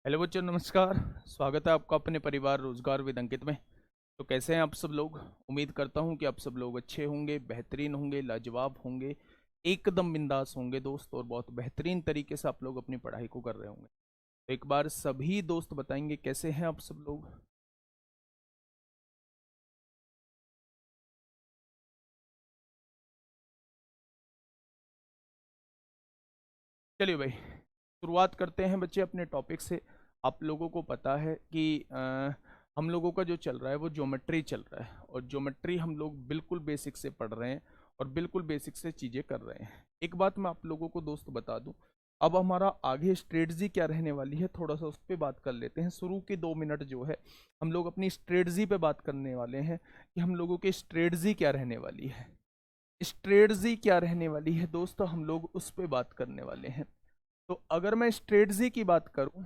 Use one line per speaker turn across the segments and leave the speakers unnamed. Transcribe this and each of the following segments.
Hello बच्चों, नमस्कार। स्वागत है आपका अपने परिवार रोजगार विद अंकित में। तो कैसे हैं आप सब लोग? उम्मीद करता हूं कि आप सब लोग अच्छे होंगे, बेहतरीन होंगे, लाजवाब होंगे, एकदम बिंदास होंगे दोस्त, और बहुत बेहतरीन तरीके से आप लोग अपनी पढ़ाई को कर रहे होंगे। तो एक बार सभी दोस्त बताएंगे कैसे हैं आप सब लोग। चलिए भाई, शुरुआत करते हैं बच्चे अपने टॉपिक से। आप लोगों को पता है कि हम लोगों का जो चल रहा है वो ज्योमेट्री चल रहा है, और ज्योमेट्री हम लोग बिल्कुल बेसिक से पढ़ रहे हैं और बिल्कुल बेसिक से चीज़ें कर रहे हैं। एक बात मैं आप लोगों को दोस्त बता दूं, अब हमारा आगे स्ट्रेटजी क्या रहने वाली है थोड़ा सा उस पर बात कर लेते हैं। शुरू के 2 मिनट जो है हम लोग अपनी स्ट्रेटजी पे बात करने वाले हैं कि हम लोगों की स्ट्रेटजी क्या रहने वाली है। स्ट्रेटजी क्या रहने वाली है दोस्तों, हम लोग उस पर बात करने वाले हैं। तो अगर मैं स्ट्रेटजी की बात करूं,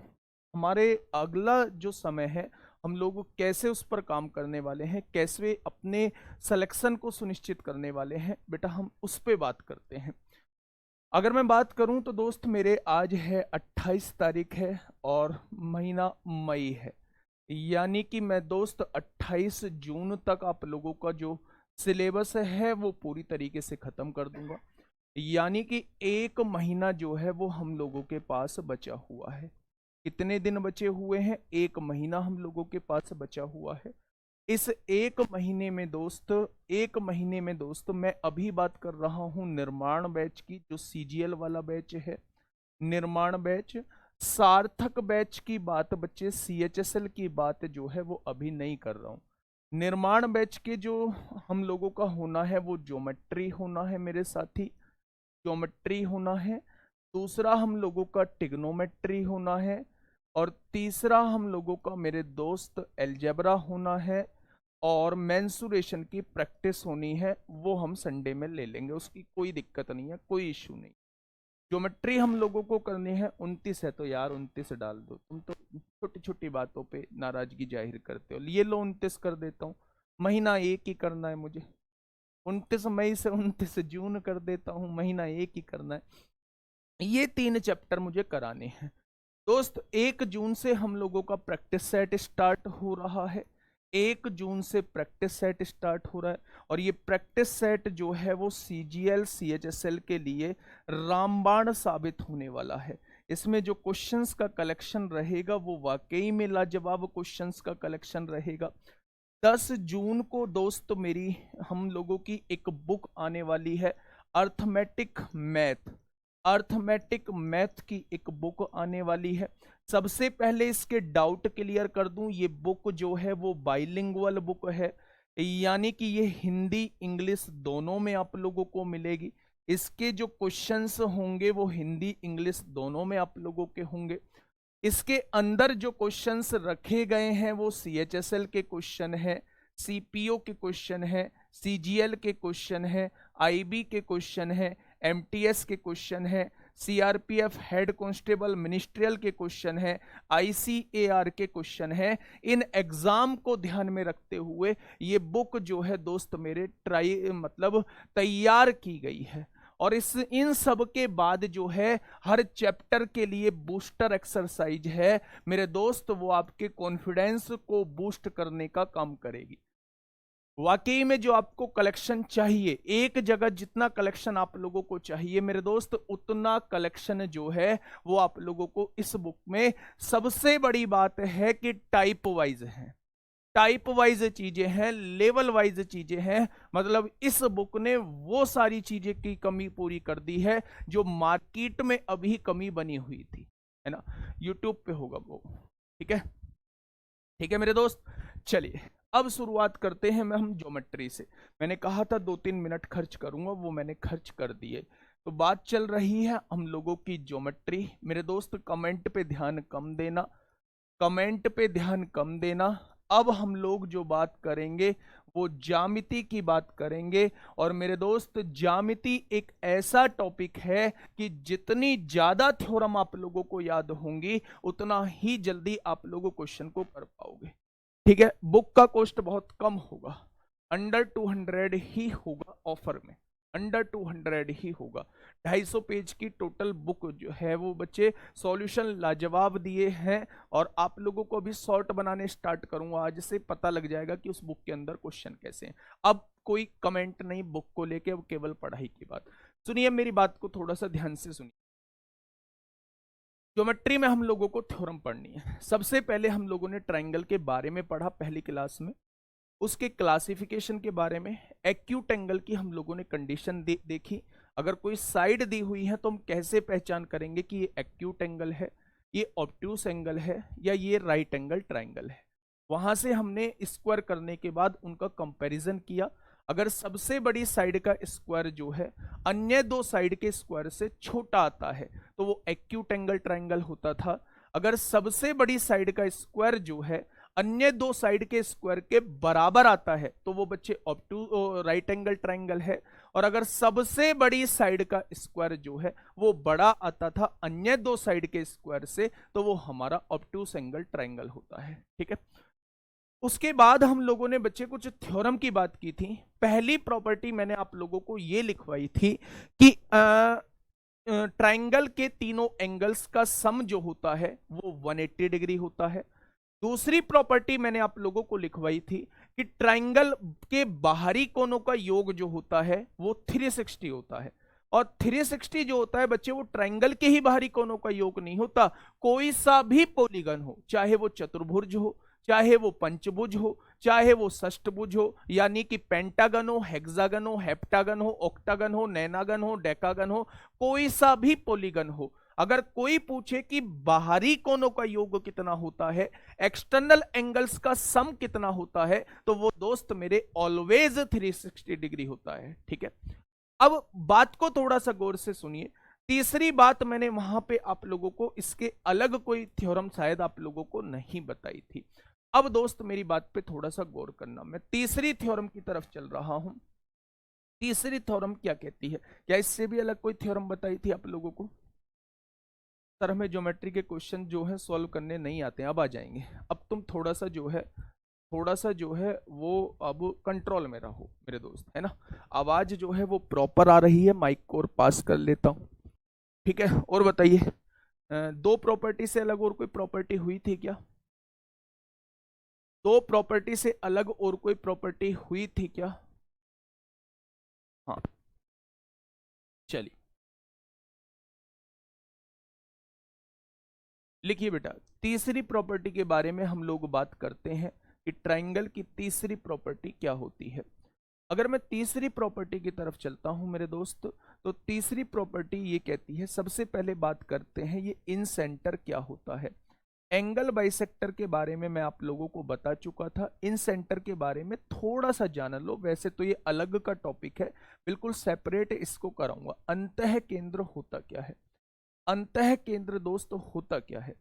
हमारे अगला जो समय है हम लोग कैसे उस पर काम करने वाले हैं, कैसे अपने सिलेक्शन को सुनिश्चित करने वाले हैं, बेटा हम उस पर बात करते हैं। अगर मैं बात करूं तो दोस्त मेरे आज है 28 तारीख है और महीना मई है, यानी कि मैं दोस्त 28 जून तक आप लोगों का जो सिलेबस है वो पूरी तरीके से खत्म कर दूंगा। यानी कि 1 महीना जो है वो हम लोगों के पास बचा हुआ है। कितने दिन बचे हुए हैं? 1 महीना हम लोगों के पास बचा हुआ है। इस 1 महीने में दोस्त मैं अभी बात कर रहा हूं निर्माण बैच की, जो सीजीएल वाला बैच है, निर्माण बैच। सार्थक बैच की बात बच्चे, सीएचएसएल की बात जो है वो अभी नहीं कर रहा हूं। निर्माण बैच के जो हम लोगों का होना है वो ज्योमेट्री होना है मेरे साथी, ज्योमेट्री होना है। दूसरा हम लोगों का टिग्नोमेट्री होना है, और तीसरा हम लोगों का मेरे दोस्त अलजेब्रा होना है, और मेंसुरेशन की प्रैक्टिस होनी है। वो हम संडे में ले लेंगे, उसकी कोई दिक्कत नहीं है, कोई इश्यू नहीं। ज्योमेट्री हम लोगों को करनी है। 29 है तो यार 29 डाल दो, तुम तो छोटी छोटी बातों पे नाराजगी जाहिर करते हो। ये लो 29 कर देता हूँ, महीना एक ही करना है मुझे। 29 मई से 29 जून कर देता हूँ, महीना एक ही करना है। ये 3 चैप्टर मुझे कराने हैं दोस्त। 1 जून से हम लोगों का प्रैक्टिस सेट स्टार्ट हो रहा है। 1 जून से प्रैक्टिस सेट स्टार्ट हो रहा है, और ये प्रैक्टिस सेट जो है वो सीजीएल सीएचएसएल के लिए रामबाण साबित होने वाला है। इसमें जो क्वेश्चंस का कलेक्शन रहेगा वो वाकई में लाजवाब क्वेश्चंस का कलेक्शन रहेगा। 10 जून को दोस्त मेरी हम लोगों की एक बुक आने वाली है, अर्थमेटिक मैथ। अर्थमेटिक मैथ की एक बुक आने वाली है। सबसे पहले इसके डाउट क्लियर कर दूं, ये बुक जो है वो बाइलिंगुअल बुक है, यानी कि ये हिंदी इंग्लिश दोनों में आप लोगों को मिलेगी। इसके जो क्वेश्चंस होंगे वो हिंदी इंग्लिश दोनों में आप लोगों के होंगे। इसके अंदर जो क्वेश्चंस रखे गए हैं वो सीएचएसएल के क्वेश्चन है, सीपीओ के क्वेश्चन है, सीजीएल के क्वेश्चन है, आईबी के क्वेश्चन है, एमटीएस के क्वेश्चन है, सीआरपीएफ हेड कांस्टेबल मिनिस्ट्रियल के क्वेश्चन है, आईसीएआर के क्वेश्चन है। इन एग्जाम को ध्यान में रखते हुए ये बुक जो है दोस्त मेरे तैयार की गई है। और इन सब के बाद जो है हर चैप्टर के लिए बूस्टर एक्सरसाइज है मेरे दोस्त, वो आपके कॉन्फिडेंस को बूस्ट करने का काम करेगी। वाकई में जो आपको कलेक्शन चाहिए, एक जगह जितना कलेक्शन आप लोगों को चाहिए मेरे दोस्त, उतना कलेक्शन जो है वो आप लोगों को इस बुक में। सबसे बड़ी बात है कि टाइप वाइज है, टाइप वाइज चीजें हैं, लेवल वाइज चीजें हैं। मतलब इस बुक ने वो सारी चीजें की कमी पूरी कर दी है जो मार्केट में अभी कमी बनी हुई थी, है ना। यूट्यूब पे होगा वो, ठीक है, ठीक है मेरे दोस्त। चलिए अब शुरुआत करते हैं हम ज्योमेट्री से। मैंने कहा था 2-3 मिनट खर्च करूंगा, वो मैंने खर्च कर दिए। तो बात चल रही है हम लोगों की ज्योमेट्री मेरे दोस्त। कमेंट पे ध्यान कम देना, कमेंट पे ध्यान कम देना। अब हम लोग जो बात करेंगे वो ज्यामिति की बात करेंगे। और मेरे दोस्त ज्यामिति एक ऐसा टॉपिक है कि जितनी ज्यादा थ्योरम आप लोगों को याद होंगी उतना ही जल्दी आप लोगों क्वेश्चन को कर पाओगे, ठीक है। बुक का कॉस्ट बहुत कम होगा, अंडर 200 ही होगा ऑफर में, अंडर 200 ही होगा। 250 पेज की टोटल बुक जो है वो बच्चे सॉल्यूशन लाजवाब दिए हैं, और आप लोगों को अभी शॉर्ट बनाने स्टार्ट करूंगा, आज से पता लग जाएगा कि उस बुक के अंदर क्वेश्चन कैसे हैं। अब कोई कमेंट नहीं बुक को लेके, अब केवल पढ़ाई की बात। सुनिए मेरी बात को थोड़ा सा ध्यान से सुनिए। ज्योमेट्री में हम लोगों को थ्योरम पढ़नी है। सबसे पहले हम लोगों ने ट्राइंगल के बारे में पढ़ा पहली क्लास में, उसके क्लासिफिकेशन के बारे में, एक्यूट एंगल की हम लोगों ने कंडीशन देखी। अगर कोई साइड दी हुई है तो हम कैसे पहचान करेंगे कि ये एक्यूट एंगल है, ये ऑब्ट्यूस एंगल है, या ये राइट एंगल ट्राइंगल है। वहां से हमने स्क्वायर करने के बाद उनका कंपैरिजन किया। अगर सबसे बड़ी साइड का स्क्वायर जो है अन्य दो साइड के स्क्वायर से छोटा आता है तो वो एक्यूट एंगल ट्राइंगल होता था। अगर सबसे बड़ी साइड का स्क्वायर जो है अन्य दो साइड के स्क्वायर के बराबर आता है तो वो बच्चे राइट एंगल ट्राइंगल है। और अगर सबसे बड़ी साइड का स्क्वायर जो है वो बड़ा आता था अन्य दो साइड के स्क्वायर से तो वो हमारा ऑब्ट्यूस एंगल ट्राइंगल होता है। ठीक है, उसके बाद हम लोगों ने बच्चे कुछ थ्योरम की बात की थी। पहली प्रॉपर्टी मैंने आप लोगों को ये लिखवाई थी कि ट्राइंगल के तीनों एंगल्स का सम जो होता है वो 180 डिग्री होता है। दूसरी प्रॉपर्टी मैंने आप लोगों को लिखवाई थी कि ट्राइंगल के बाहरी कोनों का योग जो होता है वो 360 होता है। और 360 जो होता है बच्चे वो ट्राइंगल के ही बाहरी कोनों का योग नहीं होता, कोई सा भी पॉलीगन हो, चाहे वो चतुर्भुज हो, चाहे वो पंचभुज हो, चाहे वो षष्टभुज हो, यानी कि पेंटागन हो, हेक्सागन हो, हेप्टागन हो, ऑक्टागन हो, नैनागन हो, डेकागन हो, कोई सा भी पॉलीगन हो, अगर कोई पूछे कि बाहरी कोनों का योग कितना होता है, एक्सटर्नल एंगल्स का सम कितना होता है, तो वो दोस्त मेरे ऑलवेज 360 डिग्री होता है। ठीक है, अब बात को थोड़ा सा गौर से सुनिए। तीसरी बात मैंने वहां पे आप लोगों को इसके अलग कोई थ्योरम शायद आप लोगों को नहीं बताई थी। अब दोस्त मेरी बात पे थोड़ा सा गौर करना, मैं तीसरी थ्योरम की तरफ चल रहा हूं। तीसरी थ्योरम क्या कहती है, क्या इससे भी अलग कोई थ्योरम बताई थी आप लोगों को? सर हमें ज्योमेट्री के क्वेश्चन जो है सॉल्व करने नहीं आते हैं, अब आ जाएंगे। अब तुम थोड़ा सा जो है वो अब कंट्रोल में रहो मेरे दोस्त, है ना। आवाज जो है वो प्रॉपर आ रही है, माइक को और पास कर लेता हूं। ठीक है, और बताइए दो प्रॉपर्टी से अलग और कोई प्रॉपर्टी हुई थी क्या? दो प्रॉपर्टी से अलग और कोई प्रॉपर्टी हुई थी क्या? हाँ, चलिए लिखिए बेटा। तीसरी प्रॉपर्टी के बारे में हम लोग बात करते हैं कि ट्राइंगल की तीसरी प्रॉपर्टी क्या होती है। अगर मैं तीसरी प्रॉपर्टी की तरफ चलता हूं मेरे दोस्त, तो तीसरी प्रॉपर्टी ये कहती है, सबसे पहले बात करते हैं ये इन सेंटर क्या होता है। एंगल बाइसेक्टर के बारे में मैं आप लोगों को बता चुका था, इन सेंटर के बारे में थोड़ा सा जान लो। वैसे तो ये अलग का टॉपिक है, बिल्कुल सेपरेट इसको कराऊंगा। अंतः केंद्र होता क्या है? अंतः केंद्र दोस्त होता क्या है?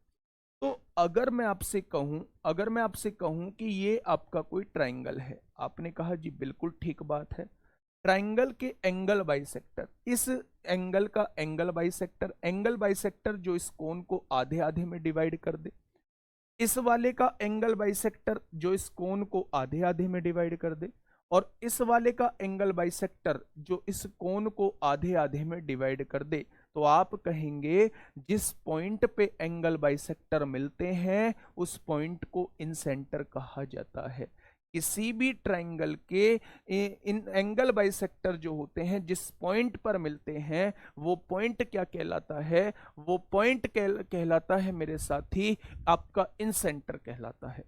तो अगर मैं आपसे कहूं कि ये आपका कोई ट्राइंगल है, आपने कहा जी बिल्कुल ठीक बात है। ट्राइंगल के एंगल बाइसेक्टर, इस एंगल का एंगल बाइसेक्टर जो इस कोण को आधे आधे में डिवाइड कर दे, इस वाले का एंगल बाइसेक्टर जो इस कोण को आधे आधे में डिवाइड कर दे, और इस वाले का एंगल बाइसेक्टर जो इस कोण को आधे आधे में डिवाइड कर दे, तो आप कहेंगे जिस पॉइंट पे एंगल बाइसेक्टर मिलते हैं उस पॉइंट को इन सेंटर कहा जाता है। किसी भी ट्राइंगल के इन एंगल बाइसेक्टर जो होते हैं जिस पॉइंट पर मिलते हैं वो पॉइंट क्या कहलाता है? वो पॉइंट कहलाता है मेरे साथी आपका इन सेंटर कहलाता है।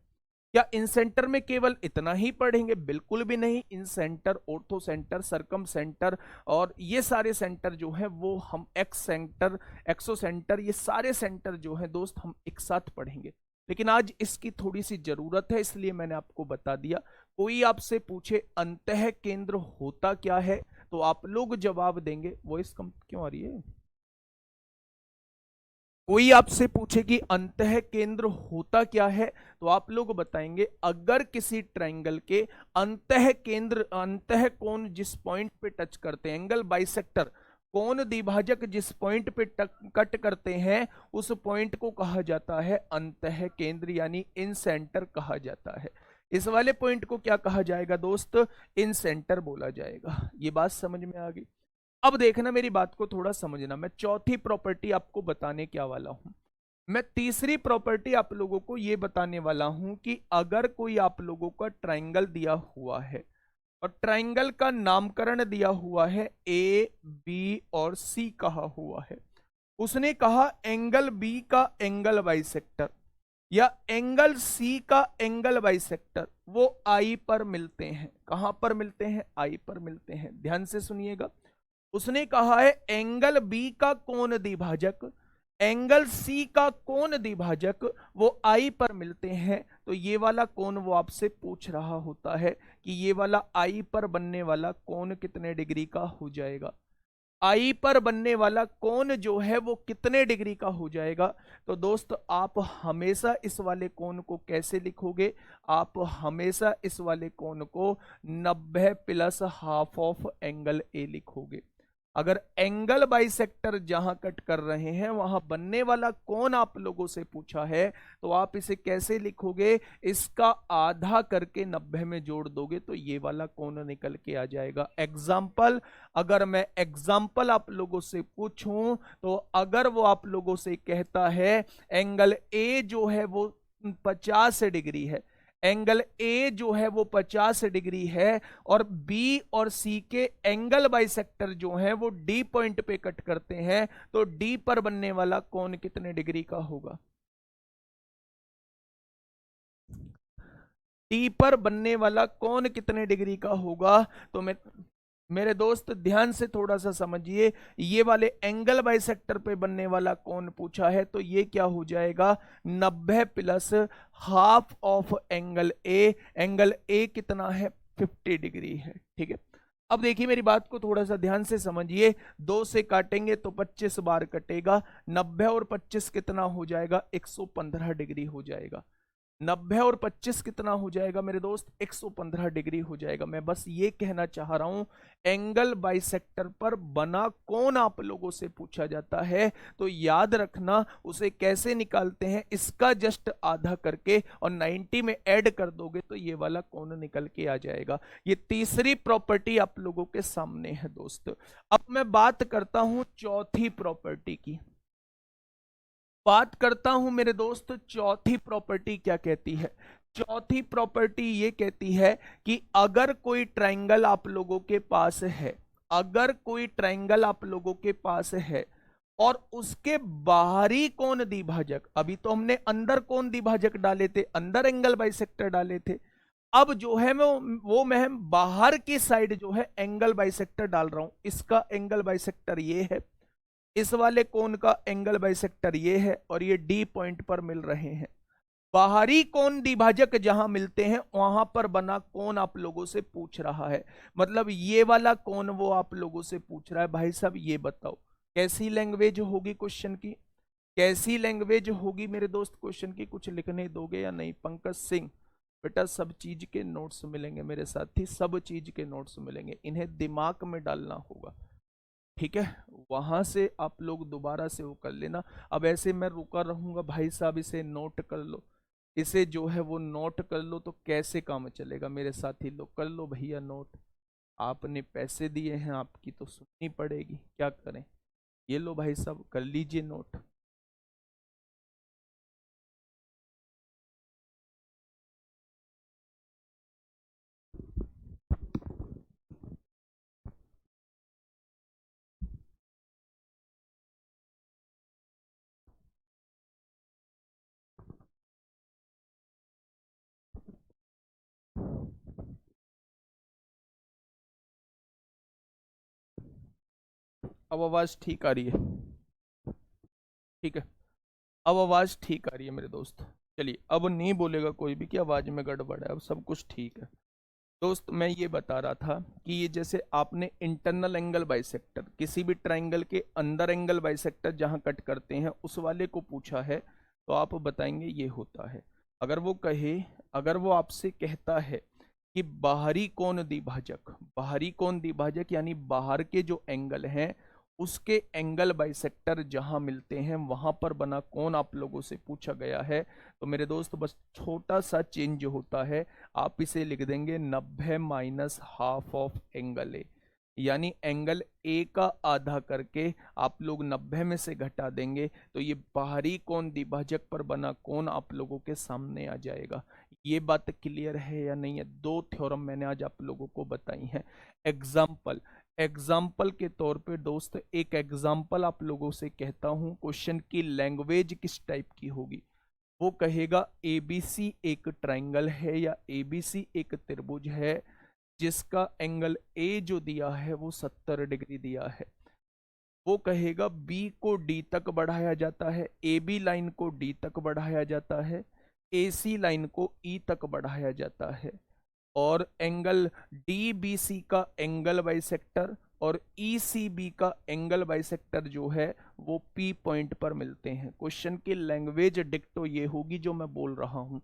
क्या इन सेंटर में केवल इतना ही पढ़ेंगे? बिल्कुल भी नहीं। इन सेंटर, ऑर्थो सेंटर, सरकम सेंटर और ये सारे सेंटर जो है वो हम एक्स सेंटर, एक्सो सेंटर, ये सारे सेंटर जो है दोस्त हम एक साथ पढ़ेंगे। लेकिन आज इसकी थोड़ी सी जरूरत है, इसलिए मैंने आपको बता दिया। कोई आपसे पूछे अंतः केंद्र होता क्या है तो आप लोग जवाब देंगे। वॉइस कम क्यों आ रही है? कोई आपसे पूछे कि अंतः केंद्र होता क्या है तो आप लोग बताएंगे अगर किसी ट्राइंगल के अंतः केंद्र, अंतः कोण जिस पॉइंट पे टच करते हैं, एंगल बाइसेक्टर, कोण द्विभाजक जिस पॉइंट पे कट करते हैं उस पॉइंट को कहा जाता है अंतः केंद्र, यानी इन सेंटर कहा जाता है। इस वाले पॉइंट को क्या कहा जाएगा दोस्त, इन सेंटर बोला जाएगा। ये बात समझ में आ गई। अब देखना मेरी बात को थोड़ा समझना, मैं चौथी प्रॉपर्टी आपको बताने क्या वाला हूं। मैं तीसरी प्रॉपर्टी आप लोगों को यह बताने वाला हूं कि अगर कोई आप लोगों का ट्राइंगल दिया हुआ है और ट्राइंगल का नामकरण दिया हुआ है ए बी और सी कहा हुआ है, उसने कहा एंगल बी का एंगल बाइसेक्टर या एंगल सी का एंगल बाइसेक्टर वो आई पर मिलते हैं। कहां पर मिलते हैं, आई पर मिलते हैं। ध्यान से सुनिएगा, उसने कहा है एंगल बी का कोण द्विभाजक, एंगल सी का कोण द्विभाजक वो आई पर मिलते हैं। तो ये वाला कोण वो आपसे पूछ रहा होता है कि ये वाला आई पर बनने वाला कोण कितने डिग्री का हो जाएगा, आई पर बनने वाला कोण जो है वो कितने डिग्री का हो जाएगा। तो दोस्त आप हमेशा इस वाले कोण को कैसे लिखोगे, आप हमेशा इस वाले कोण को 90 plus half of angle A लिखोगे। अगर एंगल बाइसेक्टर जहां कट कर रहे हैं वहां बनने वाला कोण आप लोगों से पूछा है, तो आप इसे कैसे लिखोगे, इसका आधा करके 90 में जोड़ दोगे तो ये वाला कोण निकल के आ जाएगा। एग्जाम्पल, अगर मैं एग्जाम्पल आप लोगों से पूछूं तो अगर वो आप लोगों से कहता है एंगल ए जो है वो 50 डिग्री है, एंगल ए जो है वो 50 डिग्री है और बी और सी के एंगल बाइसेक्टर जो है वो डी पॉइंट पे कट करते हैं, तो डी पर बनने वाला कोण कितने डिग्री का होगा, डी पर बनने वाला कोण कितने डिग्री का होगा। तो मेरे दोस्त ध्यान से थोड़ा सा समझिए, ये वाले एंगल बाइसेक्टर पे बनने वाला कोण पूछा है तो ये क्या हो जाएगा 90 plus half of angle A, angle A कितना है 50 डिग्री है। ठीक है, अब देखिए मेरी बात को थोड़ा सा ध्यान से समझिए, 2 से काटेंगे तो 25 बार कटेगा, 90 और 25 कितना हो जाएगा 115 डिग्री हो जाएगा। 90 और 25 कितना हो जाएगा मेरे दोस्त 115 डिग्री हो जाएगा। मैं बस ये कहना चाह रहा हूं एंगल बाइसेक्टर पर बना कोण आप लोगों से पूछा जाता है तो याद रखना उसे कैसे निकालते हैं, इसका जस्ट आधा करके और 90 में ऐड कर दोगे तो ये वाला कोण निकल के आ जाएगा। ये तीसरी प्रॉपर्टी आप लोगों के सामने है दोस्त। अब मैं बात करता हूं चौथी प्रॉपर्टी की, बात करता हूं मेरे दोस्त चौथी प्रॉपर्टी क्या कहती है। चौथी प्रॉपर्टी ये कहती है कि अगर कोई ट्राइंगल आप लोगों के पास है, अगर कोई ट्राइंगल आप लोगों के पास है और उसके बाहरी कोण द्विभाजक, अभी तो हमने अंदर कोण द्विभाजक डाले थे, अंदर एंगल बाइसेक्टर डाले थे, अब जो है मैं बाहर की साइड जो है एंगल बाइसेक्टर डाल रहा हूं। इसका एंगल बाइसेक्टर ये है, इस वाले कोण का एंगल बाइसेक्टर ये है और ये डी पॉइंट पर मिल रहे हैं। बाहरी कोण द्विभाजक जहां मिलते हैं वहां पर बना कोण आप लोगों से पूछ रहा है, मतलब ये वाला कोण वो आप लोगों से पूछ रहा है। भाई साहब ये बताओ कैसी लैंग्वेज होगी क्वेश्चन की, कैसी लैंग्वेज होगी मेरे दोस्त क्वेश्चन की, कुछ लिखने दोगे या नहीं। पंकज सिंह बेटा सब चीज के नोट्स मिलेंगे मेरे साथी, सब चीज के नोट्स मिलेंगे, इन्हें दिमाग में डालना होगा। ठीक है, वहां से आप लोग दोबारा से वो कर लेना। अब ऐसे मैं रुका रहूंगा भाई साहब, इसे नोट कर लो, इसे जो है वो नोट कर लो, तो कैसे काम चलेगा मेरे साथी लोग, कर लो भैया नोट। आपने पैसे दिए हैं आपकी तो सुननी पड़ेगी, क्या करें। ये लो भाई साहब कर लीजिए नोट। अब आवाज ठीक आ रही है, ठीक है, अब आवाज ठीक आ रही है मेरे दोस्त। चलिए अब नहीं बोलेगा कोई भी कि आवाज में गड़बड़ है, अब सब कुछ ठीक है। दोस्त मैं ये बता रहा था कि ये जैसे आपने इंटरनल एंगल बाइसेक्टर, किसी भी ट्राइंगल के अंदर एंगल बाइसेक्टर जहां कट करते हैं उस वाले को पूछा है, तो आप बताएंगे ये होता है। अगर वो कहे, अगर वो आपसे कहता है कि बाहरी कोण द्विभाजक, बाहरी कोण द्विभाजक यानी बाहर के जो एंगल हैं उसके एंगल बाइसेक्टर जहां मिलते हैं वहां पर बना कोण आप लोगों से पूछा गया है। तो मेरे दोस्त बस छोटा सा चेंज होता है, आप इसे लिख देंगे 90 minus half of angle A, यानी एंगल ए का आधा करके आप लोग 90 में से घटा देंगे तो ये बाहरी कोण द्विभाजक पर बना कोण आप लोगों के सामने आ जाएगा। ये बात क्लियर है या नहीं है? दो थ्योरम मैंने आज आप लोगों को बताई हैं। एग्जाम्पल के तौर पे दोस्त एक एग्जाम्पल आप लोगों से कहता हूं, क्वेश्चन की लैंग्वेज किस टाइप की होगी। वो कहेगा एबीसी एक ट्राइंगल है या एबीसी एक त्रिभुज है जिसका एंगल ए जो दिया है वो 70 डिग्री दिया है। वो कहेगा बी को डी तक बढ़ाया जाता है, ए बी लाइन को डी तक बढ़ाया जाता है, ए सी लाइन को ई तक बढ़ाया जाता है, और एंगल डी बी सी का एंगल बाइसेक्टर और ई सी बी का एंगल बाइसेक्टर जो है वो पी पॉइंट पर मिलते हैं। क्वेश्चन की लैंग्वेज डिक्टो ये होगी जो मैं बोल रहा हूं।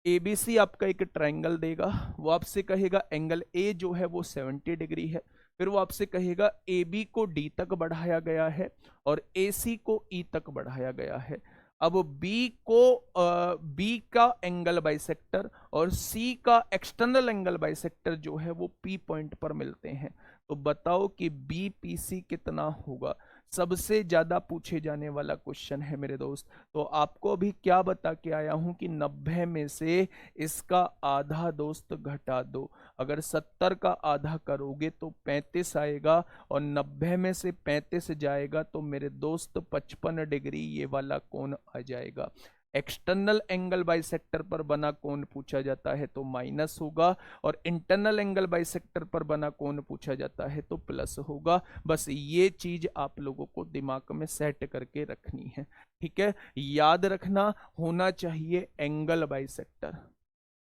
एबीसी आपका एक ट्राइंगल देगा, वो आपसे कहेगा एंगल ए जो है वो 70 डिग्री है, फिर वो आपसे कहेगा ए बी को डी तक बढ़ाया गया है और ए सी को ई तक बढ़ाया गया है। अब बी का एंगल बाइसेक्टर और सी का एक्सटर्नल एंगल बाइसेक्टर जो है वो पी पॉइंट पर मिलते हैं। तो बताओ कि बी पी सी कितना होगा? सबसे ज्यादा पूछे जाने वाला क्वेश्चन है मेरे दोस्त। तो आपको अभी क्या बता के आया हूं कि 90 में से इसका आधा दोस्त घटा दो। अगर 70 का आधा करोगे तो 35 आएगा और 90 में से 35 जाएगा तो मेरे दोस्त 55 डिग्री ये वाला कोण आ जाएगा। एक्सटर्नल एंगल बाइसेक्टर पर बना कोण पूछा जाता है तो माइनस होगा, और इंटरनल एंगल बाइसेक्टर पर बना कोण पूछा जाता है तो प्लस होगा। बस ये चीज आप लोगों को दिमाग में सेट करके रखनी है, ठीक है। याद रखना, होना चाहिए एंगल बाइसेक्टर,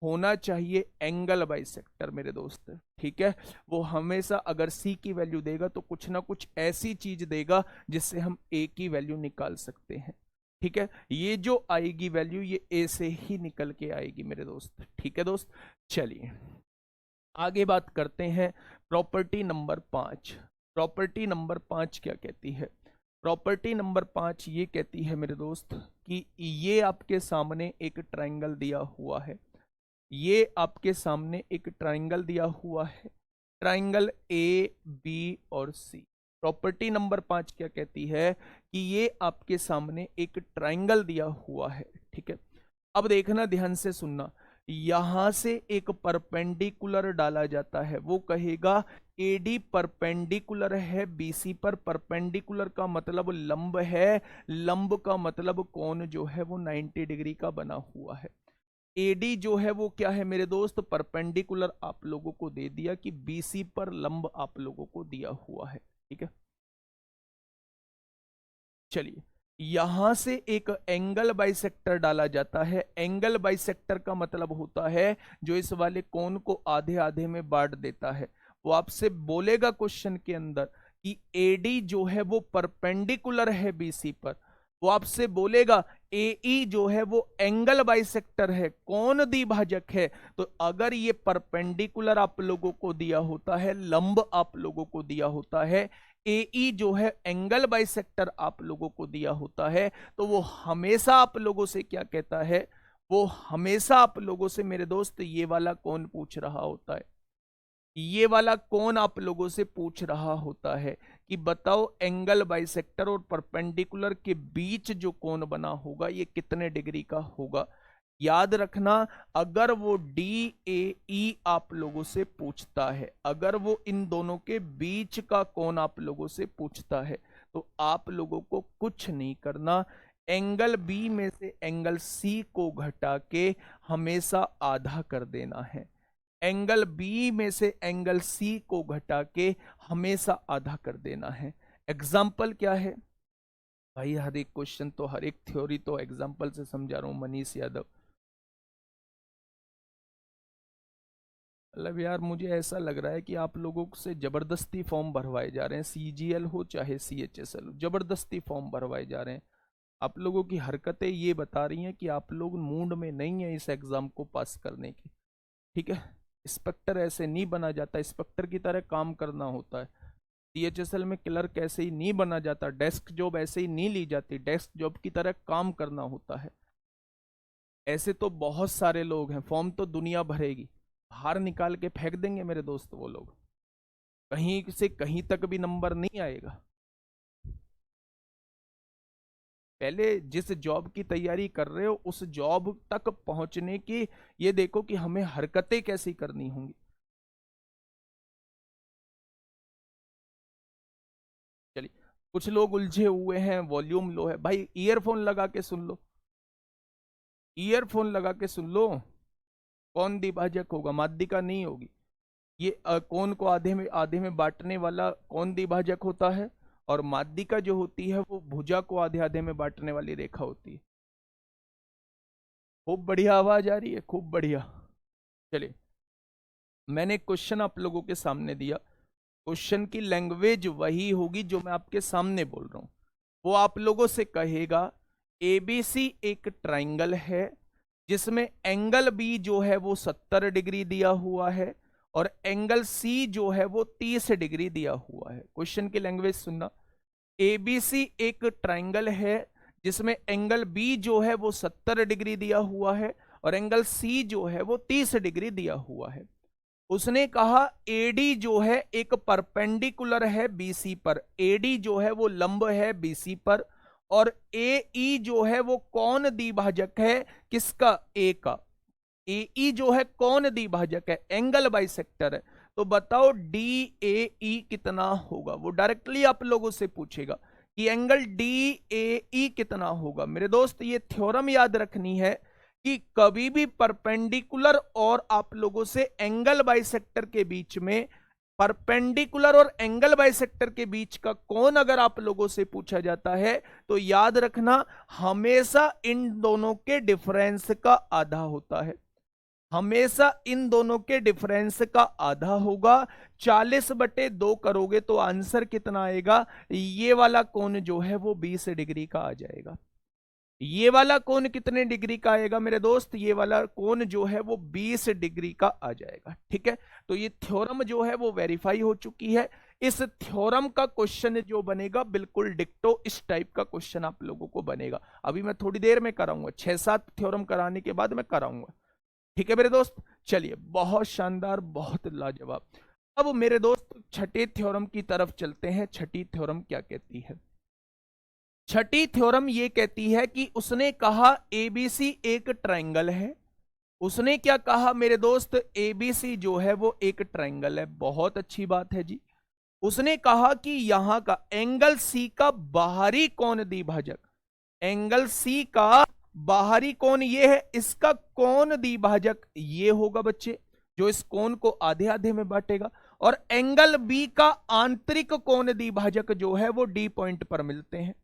होना चाहिए एंगल बाइसेक्टर मेरे दोस्त, ठीक है। वो हमेशा अगर सी की वैल्यू देगा तो कुछ ना कुछ ऐसी चीज देगा जिससे हम ए की वैल्यू निकाल सकते हैं, ठीक है। ये जो आएगी वैल्यू ये ए से ही निकल के आएगी मेरे दोस्त, ठीक है दोस्त। चलिए आगे बात करते हैं प्रॉपर्टी नंबर 5। प्रॉपर्टी नंबर 5 क्या कहती है? प्रॉपर्टी नंबर 5 ये कहती है मेरे दोस्त कि ये आपके सामने एक ट्राइंगल दिया हुआ है, ये आपके सामने एक ट्राइंगल दिया हुआ है, ट्राइंगल ए बी और सी। प्रॉपर्टी नंबर 5 क्या कहती है कि ये आपके सामने एक ट्राइंगल दिया हुआ है, ठीक है। अब देखना, ध्यान से सुनना, यहां से एक परपेंडिकुलर डाला जाता है। वो कहेगा एडी परपेंडिकुलर है बीसी पर, परपेंडिकुलर का मतलब लंब है, लंब का मतलब कोण जो है वो 90 डिग्री का बना हुआ है। एडी जो है वो क्या है मेरे दोस्त? परपेंडिकुलर आप लोगों को दे दिया कि बीसी पर लंब आप लोगों को दिया हुआ है, ठीक है। चलिए यहां से एक एंगल बाइसेक्टर डाला जाता है। एंगल बाइसेक्टर का मतलब होता है जो इस वाले कोण को आधे आधे में बांट देता है। वो आपसे बोलेगा क्वेश्चन के अंदर कि एडी जो है वो परपेंडिकुलर है बीसी पर, वो आपसे बोलेगा एई जो है वो एंगल बाइसेक्टर है, कोण द्विभाजक है। तो अगर ये परपेंडिकुलर आप लोगों को दिया होता है, लंब आप लोगों को दिया होता है, एई जो है एंगल बाइसेक्टर आप लोगों को दिया होता है, तो वो हमेशा आप लोगों से क्या कहता है? वो हमेशा आप लोगों से मेरे दोस्त ये वाला कोण पूछ रहा होता है, ये वाला कोण आप लोगों से पूछ रहा होता है कि बताओ एंगल बाइसेक्टर और परपेंडिकुलर के बीच जो कोण बना होगा ये कितने डिग्री का होगा। याद रखना, अगर वो डी ए ई आप लोगों से पूछता है, अगर वो इन दोनों के बीच का कोण आप लोगों से पूछता है तो आप लोगों को कुछ नहीं करना, एंगल बी में से एंगल सी को घटा के हमेशा आधा कर देना है, एंगल बी में से एंगल सी को घटा के हमेशा आधा कर देना है। एग्जाम्पल क्या है भाई? हर एक क्वेश्चन तो, हर एक थ्योरी तो एग्जाम्पल से समझा रहा हूं मनीष यादव। मतलब यार मुझे ऐसा लग रहा है कि आप लोगों से जबरदस्ती फॉर्म भरवाए जा रहे हैं, सीजीएल हो चाहे सीएचएसएल हो, जबरदस्ती फॉर्म भरवाए जा रहे हैं। आप लोगों की हरकतें ये बता रही हैं कि आप लोग मूड में नहीं है इस एग्जाम को पास करने की, ठीक है। इंस्पेक्टर ऐसे नहीं बना जाता, इंस्पेक्टर की तरह काम करना होता है। सीएचएसएल में क्लर्क ऐसे ही नहीं बना जाता, डेस्क जॉब ऐसे ही नहीं ली जाती, डेस्क जॉब की तरह काम करना होता है। ऐसे तो बहुत सारे लोग हैं, फॉर्म तो दुनिया भरेगी, बाहर निकाल के फेंक देंगे मेरे दोस्त वो लोग, कहीं से कहीं तक भी नंबर नहीं आएगा। पहले जिस जॉब की तैयारी कर रहे हो उस जॉब तक पहुंचने की ये देखो कि हमें हरकतें कैसी करनी होंगी। चलिए, कुछ लोग उलझे हुए हैं, वॉल्यूम लो है, भाई ईयरफोन लगा के सुन लो, ईयरफोन लगा के सुन लो। कौन द्विभाजक होगा? माध्यिका नहीं होगी। ये कौन को आधे में बांटने वाला कौन द्विभाजक होता है, और माध्यिका जो होती है वो भुजा को आधे आधे में बांटने वाली रेखा होती है। खूब बढ़िया आवाज आ रही है, खूब बढ़िया। चलिए, मैंने क्वेश्चन आप लोगों के सामने दिया, क्वेश्चन की लैंग्वेज वही होगी जो मैं आपके सामने बोल रहा हूं। वो आप लोगों से कहेगा एबीसी एक ट्राइंगल है जिसमें एंगल बी जो है वो 70 डिग्री दिया हुआ है और एंगल सी जो है वो 30 डिग्री दिया हुआ है। क्वेश्चन की लैंग्वेज सुनना, एबीसी एक ट्राइंगल है जिसमें एंगल बी जो है वो 70 डिग्री दिया हुआ है और एंगल सी जो है वो 30 डिग्री दिया हुआ है। उसने कहा एडी जो है एक परपेंडिकुलर है बीसी पर, एडी जो है वो लंब है बीसी पर, और ए जो है वो कौन द्विभाजक है किसका? ए का। ए जो है कौन द्विभाजक है? एंगल बाइसेक्टर है। तो बताओ डी ए कितना होगा? वो डायरेक्टली आप लोगों से पूछेगा कि एंगल डी ए कितना होगा। मेरे दोस्त ये थ्योरम याद रखनी है कि कभी भी परपेंडिकुलर और आप लोगों से एंगल बाइसेक्टर के बीच में, परपेंडिकुलर और एंगल बाइसेक्टर के बीच का कोण अगर आप लोगों से पूछा जाता है तो याद रखना हमेशा इन दोनों के डिफरेंस का आधा होता है, हमेशा इन दोनों के डिफरेंस का आधा होगा। 40/2 करोगे तो आंसर कितना आएगा? ये वाला कोण जो है वो 20 डिग्री का आ जाएगा। ये वाला कोण कितने डिग्री का आएगा मेरे दोस्त? ये वाला कोण जो है वो 20 डिग्री का आ जाएगा। ठीक है, तो ये थ्योरम जो है वो वेरीफाई हो चुकी है। इस थ्योरम का क्वेश्चन जो बनेगा बिल्कुल डिक्टो इस टाइप का क्वेश्चन आप लोगों को बनेगा। अभी मैं थोड़ी देर में कराऊंगा, 6-7 थ्योरम कराने के बाद मैं कराऊंगा। ठीक है मेरे दोस्त, चलिए, बहुत शानदार, बहुत लाजवाब। अब मेरे दोस्त छठे थ्योरम की तरफ चलते हैं। छठी थ्योरम क्या कहती है? छठी थ्योरम ये कहती है कि उसने कहा एबीसी एक ट्रायंगल है। उसने क्या कहा मेरे दोस्त? एबीसी जो है वो एक ट्रायंगल है। बहुत अच्छी बात है जी। उसने कहा कि यहां का एंगल सी का बाहरी कोण द्विभाजक, एंगल सी का बाहरी कोण ये है, इसका कोण द्विभाजक ये होगा बच्चे, जो इस कोण को आधे आधे में बांटेगा। और एंगल बी का आंतरिक कोण द्विभाजक जो है वो डी पॉइंट पर मिलते हैं,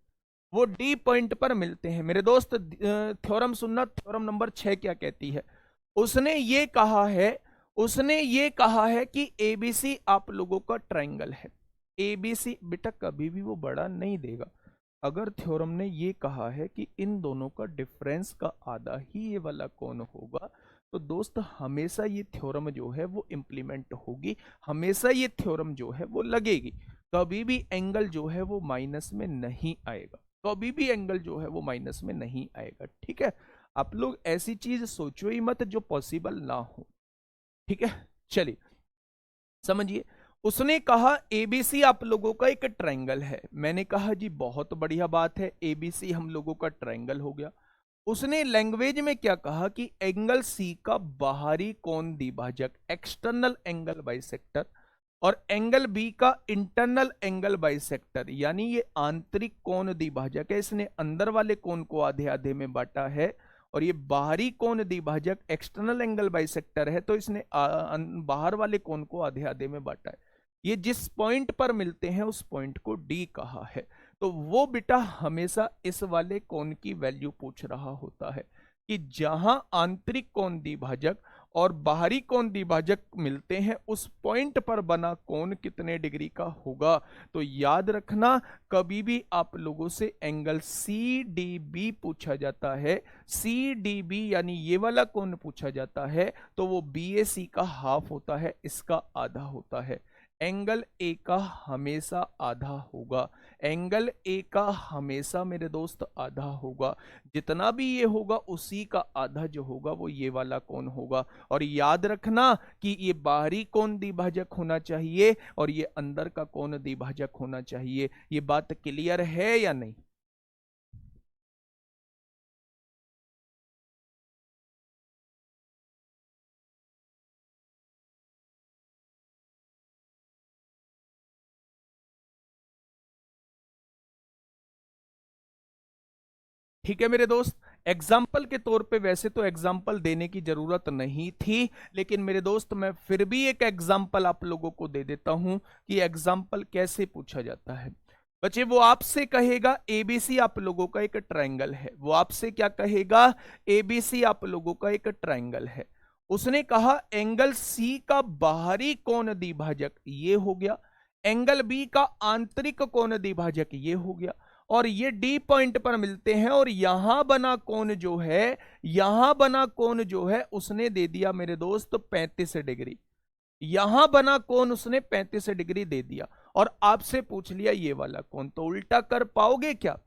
वो डी पॉइंट पर मिलते हैं। मेरे दोस्त थ्योरम सुनना, थ्योरम नंबर 6 क्या कहती है? उसने ये कहा है, उसने ये कहा है कि एबीसी आप लोगों का ट्रायंगल है। एबीसी बेटा कभी भी वो बड़ा नहीं देगा। अगर थ्योरम ने ये कहा है कि इन दोनों का डिफरेंस का आधा ही ये वाला कोण होगा, तो दोस्त हमेशा ये थ्योरम जो है वो इंप्लीमेंट होगी, हमेशा ये थ्योरम जो है वो लगेगी। कभी भी एंगल जो है वो माइनस में नहीं आएगा, कभी भी एंगल जो है वो माइनस में नहीं आएगा। ठीक है, आप लोग ऐसी चीज सोचो ही मत जो पॉसिबल ना हो। ठीक है, चलिए समझिए। उसने कहा एबीसी आप लोगों का एक ट्रायंगल है। मैंने कहा जी बहुत बढ़िया बात है, एबीसी हम लोगों का ट्रायंगल हो गया। उसने लैंग्वेज में क्या कहा कि एंगल सी का बाहरी कोण द्विभाजक, एक्सटर्नल एंगल बाइसेक्टर, और एंगल बी का इंटरनल एंगल बाइसेक्टर, यानी ये आंतरिक कोण द्विभाजक है। इसने अंदर वाले कोण को आधे आधे में बांटा है और ये बाहरी कोण द्विभाजक एक्सटर्नल एंगल बाइसेक्टर है, तो इसने बाहर वाले कोण को आधे आधे में बांटा है। ये जिस पॉइंट पर मिलते हैं उस पॉइंट को डी कहा है। तो वो बेटा हमेशा इस वाले कोण की वैल्यू पूछ रहा होता है कि जहां आंतरिक कोण द्विभाजक और बाहरी कोण द्विभाजक मिलते हैं उस पॉइंट पर बना कोण कितने डिग्री का होगा। तो याद रखना कभी भी आप लोगों से एंगल सी डी बी पूछा जाता है, सी डी बी यानी ये वाला कोण पूछा जाता है, तो वो बी ए सी का हाफ होता है, इसका आधा होता है। एंगल ए का हमेशा आधा होगा, एंगल ए का हमेशा मेरे दोस्त आधा होगा। जितना भी ये होगा उसी का आधा जो होगा वो ये वाला कोण होगा। और याद रखना कि ये बाहरी कोण द्विभाजक होना चाहिए और ये अंदर का कोण द्विभाजक होना चाहिए। ये बात क्लियर है या नहीं? ठीक है मेरे दोस्त, एग्जाम्पल के तौर पे, वैसे तो एग्जाम्पल देने की जरूरत नहीं थी, लेकिन मेरे दोस्त मैं फिर भी एक एग्जाम्पल आप लोगों को दे देता हूं कि एग्जाम्पल कैसे पूछा जाता है। बच्चे वो आपसे कहेगा एबीसी आप लोगों का एक ट्रायंगल है, वो आपसे क्या कहेगा, एबीसी आप लोगों का एक ट्रायंगल है। उसने कहा एंगल सी का बाहरी कोण द्विभाजक ये हो गया, एंगल बी का आंतरिक कोण द्विभाजक ये हो गया, और ये डी पॉइंट पर मिलते हैं, और यहां बना कोण जो है, यहां बना कोण जो है उसने दे दिया मेरे दोस्त 35 डिग्री। यहां बना कोण उसने 35 डिग्री दे दिया, और आपसे पूछ लिया ये वाला कोण, तो उल्टा कर पाओगे क्या?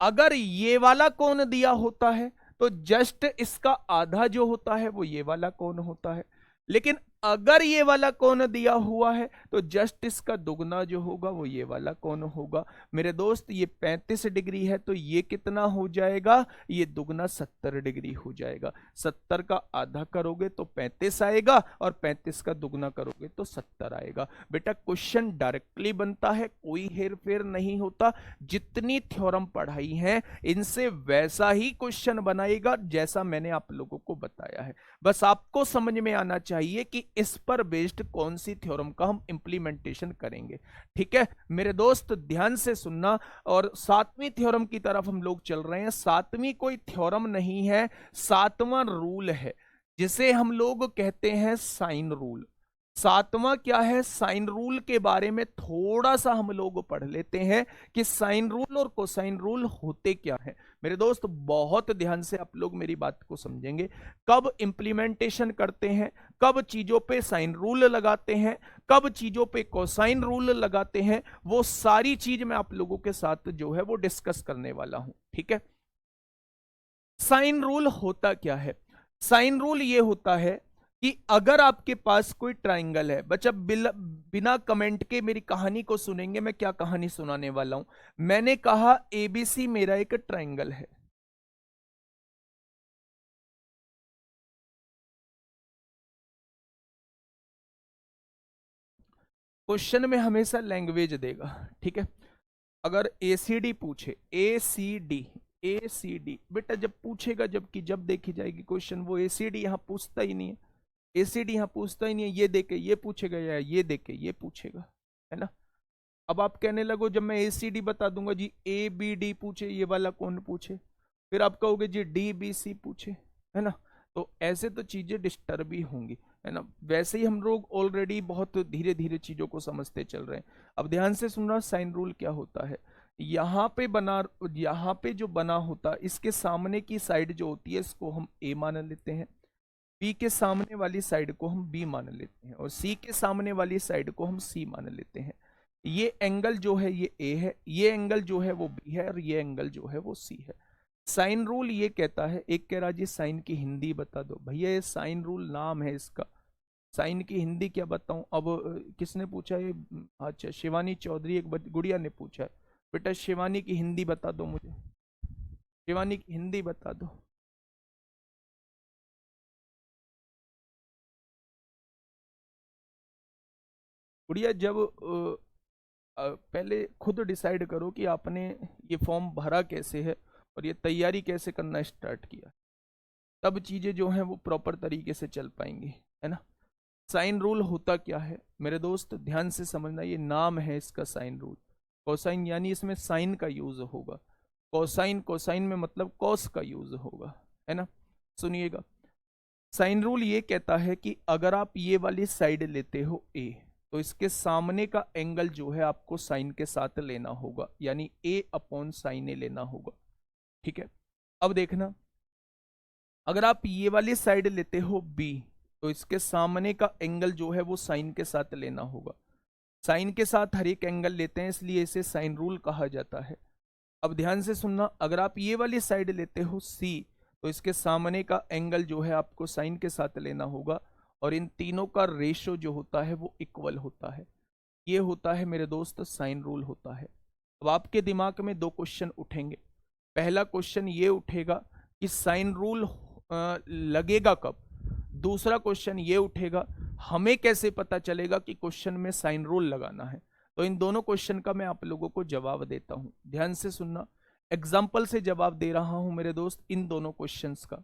अगर ये वाला कोण दिया होता है तो जस्ट इसका आधा जो होता है वो ये वाला कोण होता है, लेकिन अगर ये वाला कोण दिया हुआ है तो जस्ट इसका दुगना जो होगा वो ये वाला कोण होगा। मेरे दोस्त ये 35 डिग्री है तो ये कितना हो जाएगा, ये दुगना 70 डिग्री हो जाएगा। 70 का आधा करोगे तो 35 आएगा, और 35 का दुगना करोगे तो 70 आएगा। बेटा क्वेश्चन डायरेक्टली बनता है, कोई हेर फेर नहीं होता। जितनी थ्योरम पढ़ाई है इनसे वैसा ही क्वेश्चन बनाएगा जैसा मैंने आप लोगों को बताया है। बस आपको समझ में आना चाहिए कि इस पर बेस्ड कौन सी थ्योरम का हम इंप्लीमेंटेशन करेंगे। ठीक है मेरे दोस्त, ध्यान से सुनना। और सातवीं थ्योरम की तरफ हम लोग चल रहे हैं। सातवीं कोई थ्योरम नहीं है, सातवां रूल है, जिसे हम लोग कहते हैं साइन रूल। सातवां क्या है, साइन रूल के बारे में थोड़ा सा हम लोग पढ़ लेते हैं कि साइन रूल और कोसाइन रूल होते क्या है। मेरे दोस्त बहुत ध्यान से आप लोग मेरी बात को समझेंगे। कब इंप्लीमेंटेशन करते हैं, कब चीजों पे साइन रूल लगाते हैं, कब चीजों पे कोसाइन रूल लगाते हैं, वो सारी चीज मैं आप लोगों के साथ जो है वो डिस्कस करने वाला हूं। ठीक है, साइन रूल होता क्या है? साइन रूल ये होता है कि अगर आपके पास कोई ट्राइंगल है, बच्चा बिना कमेंट के मेरी कहानी को सुनेंगे। मैं क्या कहानी सुनाने वाला हूं? मैंने कहा एबीसी मेरा एक ट्राइंगल है। क्वेश्चन में हमेशा लैंग्वेज देगा, ठीक है। अगर एसीडी पूछे, एसीडी, एसीडी बेटा जब पूछेगा, जबकि जब देखी जाएगी क्वेश्चन, वो एसीडी यहां पूछता ही नहीं है। एसीडी यहां पूछता ही नहीं है, ये देके ये पूछेगा या ये देके ये पूछेगा, है ना। अब आप कहने लगो जब मैं एसीडी बता दूंगा जी, ए बी डी पूछे, ये वाला कौन पूछे, फिर आप कहोगे जी डी बी सी पूछे, है ना। तो ऐसे तो चीजें डिस्टर्ब ही होंगी, है ना। वैसे ही हम लोग ऑलरेडी बहुत धीरे धीरे चीजों को समझते चल रहे हैं। अब ध्यान से सुनना, साइन रूल क्या होता है। यहाँ पे बना, यहाँ पे जो बना होता, इसके सामने की साइड जो होती है इसको हम ए मान लेते हैं, बी के सामने वाली साइड को हम बी मान लेते हैं, और सी के सामने वाली साइड को हम सी मान लेते हैं। ये एंगल जो है ये ए है, ये एंगल जो है वो बी है, और ये एंगल जो है वो सी है। साइन रूल ये कहता है, एक कह रहा जी साइन की हिंदी बता दो। भैया ये साइन रूल नाम है इसका, साइन की हिंदी क्या बताऊं। अब किसने पूछा ये, अच्छा शिवानी चौधरी एक गुड़िया ने पूछा है, बेटा शिवानी की हिंदी बता दो मुझे, शिवानी की हिंदी बता दो। गुड़िया जब पहले खुद डिसाइड करो कि आपने ये फॉर्म भरा कैसे है और ये तैयारी कैसे करना स्टार्ट किया, तब चीजें जो हैं वो प्रॉपर तरीके से चल पाएंगी, है ना। साइन रूल होता क्या है मेरे दोस्त, ध्यान से समझना, ये नाम है इसका साइन रूल। कोसाइन यानी इसमें साइन का यूज होगा, कोसाइन, कोसाइन में मतलब कॉस का यूज होगा, है ना। सुनिएगा, साइन रूल ये कहता है कि अगर आप ये वाली साइड लेते हो ए, तो इसके सामने का एंगल जो है आपको साइन के साथ लेना होगा, यानी ए अपॉन साइन ए लेना होगा, ठीक है। अब देखना, अगर आप ये वाली साइड लेते हो बी, तो इसके सामने का एंगल जो है वो साइन के साथ लेना होगा। साइन के साथ हर एक एंगल लेते हैं, इसलिए इसे साइन रूल कहा जाता है। अब ध्यान से सुनना, अगर आप ये वाली साइड लेते हो सी, तो इसके सामने का एंगल जो है आपको साइन के साथ लेना होगा, और इन तीनों का रेशो जो होता है वो इक्वल होता है। ये होता है मेरे दोस्त साइन रूल होता है। अब आपके दिमाग में दो क्वेश्चन उठेंगे। पहला क्वेश्चन ये उठेगा कि साइन रूल लगेगा कब। दूसरा क्वेश्चन ये उठेगा, हमें कैसे पता चलेगा कि क्वेश्चन में साइन रूल लगाना है। तो इन दोनों क्वेश्चन का मैं आप लोगों को जवाब देता हूं, ध्यान से सुनना। एग्जाम्पल से जवाब दे रहा हूं मेरे दोस्त इन दोनों क्वेश्चंस का।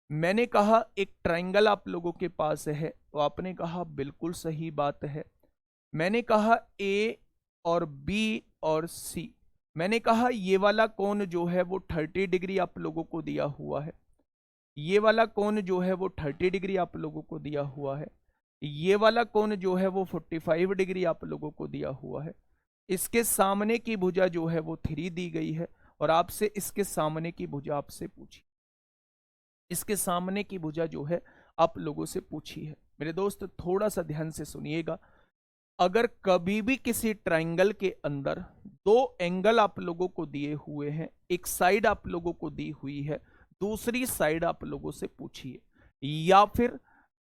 मैंने कहा एक ट्राइंगल आप लोगों के पास है, तो आपने कहा बिल्कुल सही बात है। मैंने कहा ए और बी और सी, मैंने कहा ये वाला कोण जो है वो 30 डिग्री आप लोगों को दिया हुआ है, ये वाला कोण जो है वो 30 डिग्री आप लोगों को दिया हुआ है, ये वाला कोण जो है वो 45 डिग्री आप लोगों को दिया हुआ है। इसके सामने की भुजा जो है वो 3 दी गई है, और आपसे इसके सामने की भुजा आपसे पूछी, इसके सामने की भुजा जो है आप लोगों से पूछी है। मेरे दोस्त थोड़ा सा ध्यान से सुनिएगा, अगर कभी भी किसी ट्राइंगल के अंदर दो एंगल आप लोगों को दिए हुए हैं, एक साइड आप लोगों को दी हुई है, दूसरी साइड आप लोगों से पूछिए, या फिर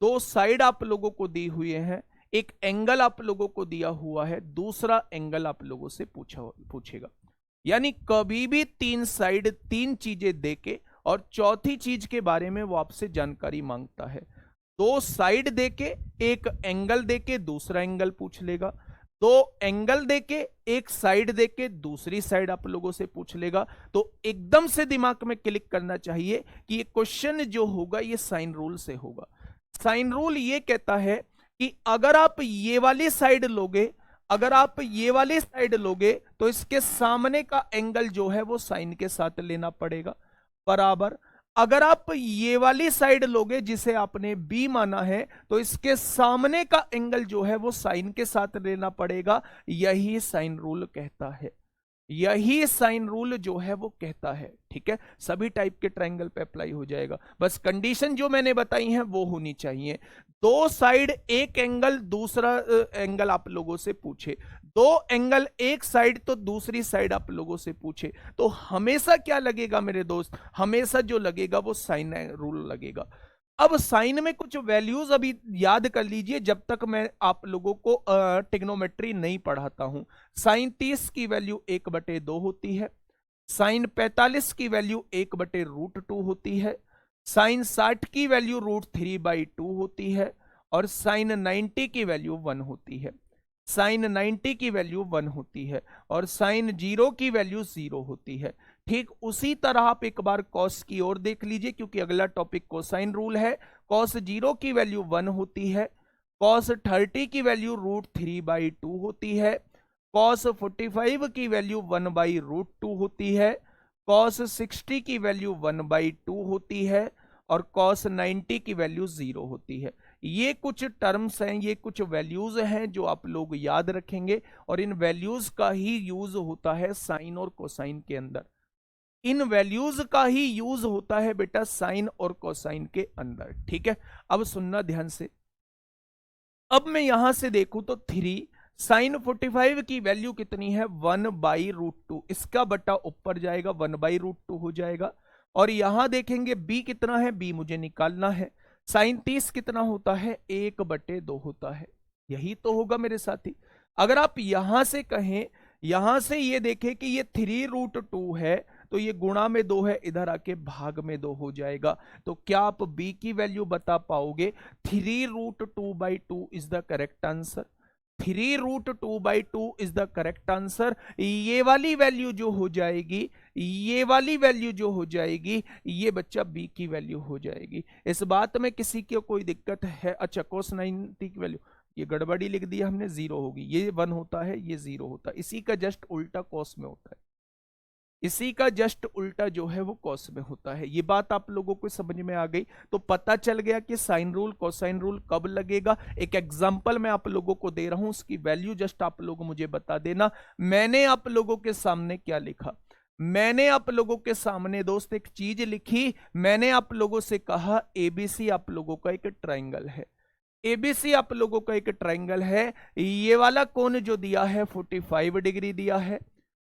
दो साइड आप लोगों को दी हुई हैं, एक एंगल आप लोगों को दिया हुआ है, दूसरा एंगल आप लोगों से पूछेगा। यानी कभी भी तीन साइड तीन चीजें देके और चौथी चीज के बारे में वो आपसे जानकारी मांगता है। दो साइड देके एक एंगल देके दूसरा एंगल पूछ लेगा, दो एंगल देके एक साइड देके दूसरी साइड आप लोगों से पूछ लेगा। तो एकदम से दिमाग में क्लिक करना चाहिए कि ये क्वेश्चन जो होगा ये साइन रूल से होगा। साइन रूल ये कहता है कि अगर आप ये वाली साइड लोगे, अगर आप ये वाली साइड लोगे तो इसके सामने का एंगल जो है वो साइन के साथ लेना पड़ेगा, बराबर। अगर आप ये वाली साइड लोगे जिसे आपने बी माना है, तो इसके सामने का एंगल जो है वो साइन के साथ लेना पड़ेगा। यही साइन रूल कहता है, यही साइन रूल जो है वो कहता है, ठीक है। सभी टाइप के ट्रायंगल पे अप्लाई हो जाएगा, बस कंडीशन जो मैंने बताई है वो होनी चाहिए। दो साइड एक एंगल दूसरा एंगल आप लोगों से पूछे, दो एंगल एक साइड तो दूसरी साइड आप लोगों से पूछे, तो हमेशा क्या लगेगा मेरे दोस्त, हमेशा जो लगेगा वो साइन रूल लगेगा। अब साइन में कुछ वैल्यूज अभी याद कर लीजिए जब तक मैं आप लोगों को ट्रिग्नोमेट्री नहीं पढ़ाता हूं। साइन 30 की वैल्यू 1/2 होती है, साइन 45 की वैल्यू 1/√2 होती है, साइन 60 की वैल्यू √3/2 होती है, और साइन 90 की वैल्यू 1 होती है। साइन 90 की वैल्यू 1 होती है, और साइन 0 की वैल्यू 0 होती है। ठीक उसी तरह आप एक बार कॉस की ओर देख लीजिए, क्योंकि अगला टॉपिक कोसाइन रूल है। कॉस 0 की वैल्यू 1 होती है, कॉस 30 की वैल्यू √3/2 होती है, कॉस 45 की वैल्यू 1/√2 होती है, कॉस 60 की वैल्यू 1/2 होती है, और कॉस 90 की वैल्यू 0 होती है। ये कुछ टर्म्स हैं, ये कुछ वैल्यूज हैं जो आप लोग याद रखेंगे, और इन वैल्यूज का ही यूज होता है साइन और कोसाइन के अंदर। इन वैल्यूज का ही यूज होता है बेटा साइन और कोसाइन के अंदर, ठीक है। अब सुनना ध्यान से, अब मैं यहां से देखूं तो 3 साइन 45 की वैल्यू कितनी है 1/√2, इसका बटा ऊपर जाएगा 1/√2 हो जाएगा। और यहां देखेंगे b कितना है, b मुझे निकालना है। साइन 30 कितना होता है 1/2 होता है, यही तो होगा मेरे साथी। अगर आप यहां से कहें, यहां से ये देखें कि ये 3√2 है, तो ये गुणा में 2 है, इधर आके भाग में 2 हो जाएगा। तो क्या आप b की वैल्यू बता पाओगे? 3√2/2 is the correct answer. 3√2/2 is the correct answer. ये वाली वैल्यू जो हो जाएगी, ये वाली वैल्यू जो हो जाएगी, ये बच्चा b की वैल्यू हो जाएगी। इस बात में किसी की कोई दिक्कत है? अच्छा, cos 90 की वैल्यू ये गड़बड़ी लिख दिया हमने, 0 होगी। ये 1 होता है, ये 0 होता है, इसी का जस्ट उल्टा cos में होता है, इसी का जस्ट उल्टा जो है वो कॉस में होता है। ये बात आप लोगों को समझ में आ गई? तो पता चल गया कि साइन रूल कोसाइन रूल कब लगेगा। एक एग्जांपल मैं आप लोगों को दे रहा हूं, उसकी वैल्यू जस्ट आप लोग मुझे बता देना। मैंने आप लोगों के सामने क्या लिखा? मैंने आप लोगों के सामने दोस्त एक चीज लिखी। मैंने आप लोगों से कहा एबीसी आप लोगों का एक ट्राइंगल है। एबीसी आप लोगों का एक ट्रायंगल है। ये वाला कोण जो दिया है 45 डिग्री दिया है।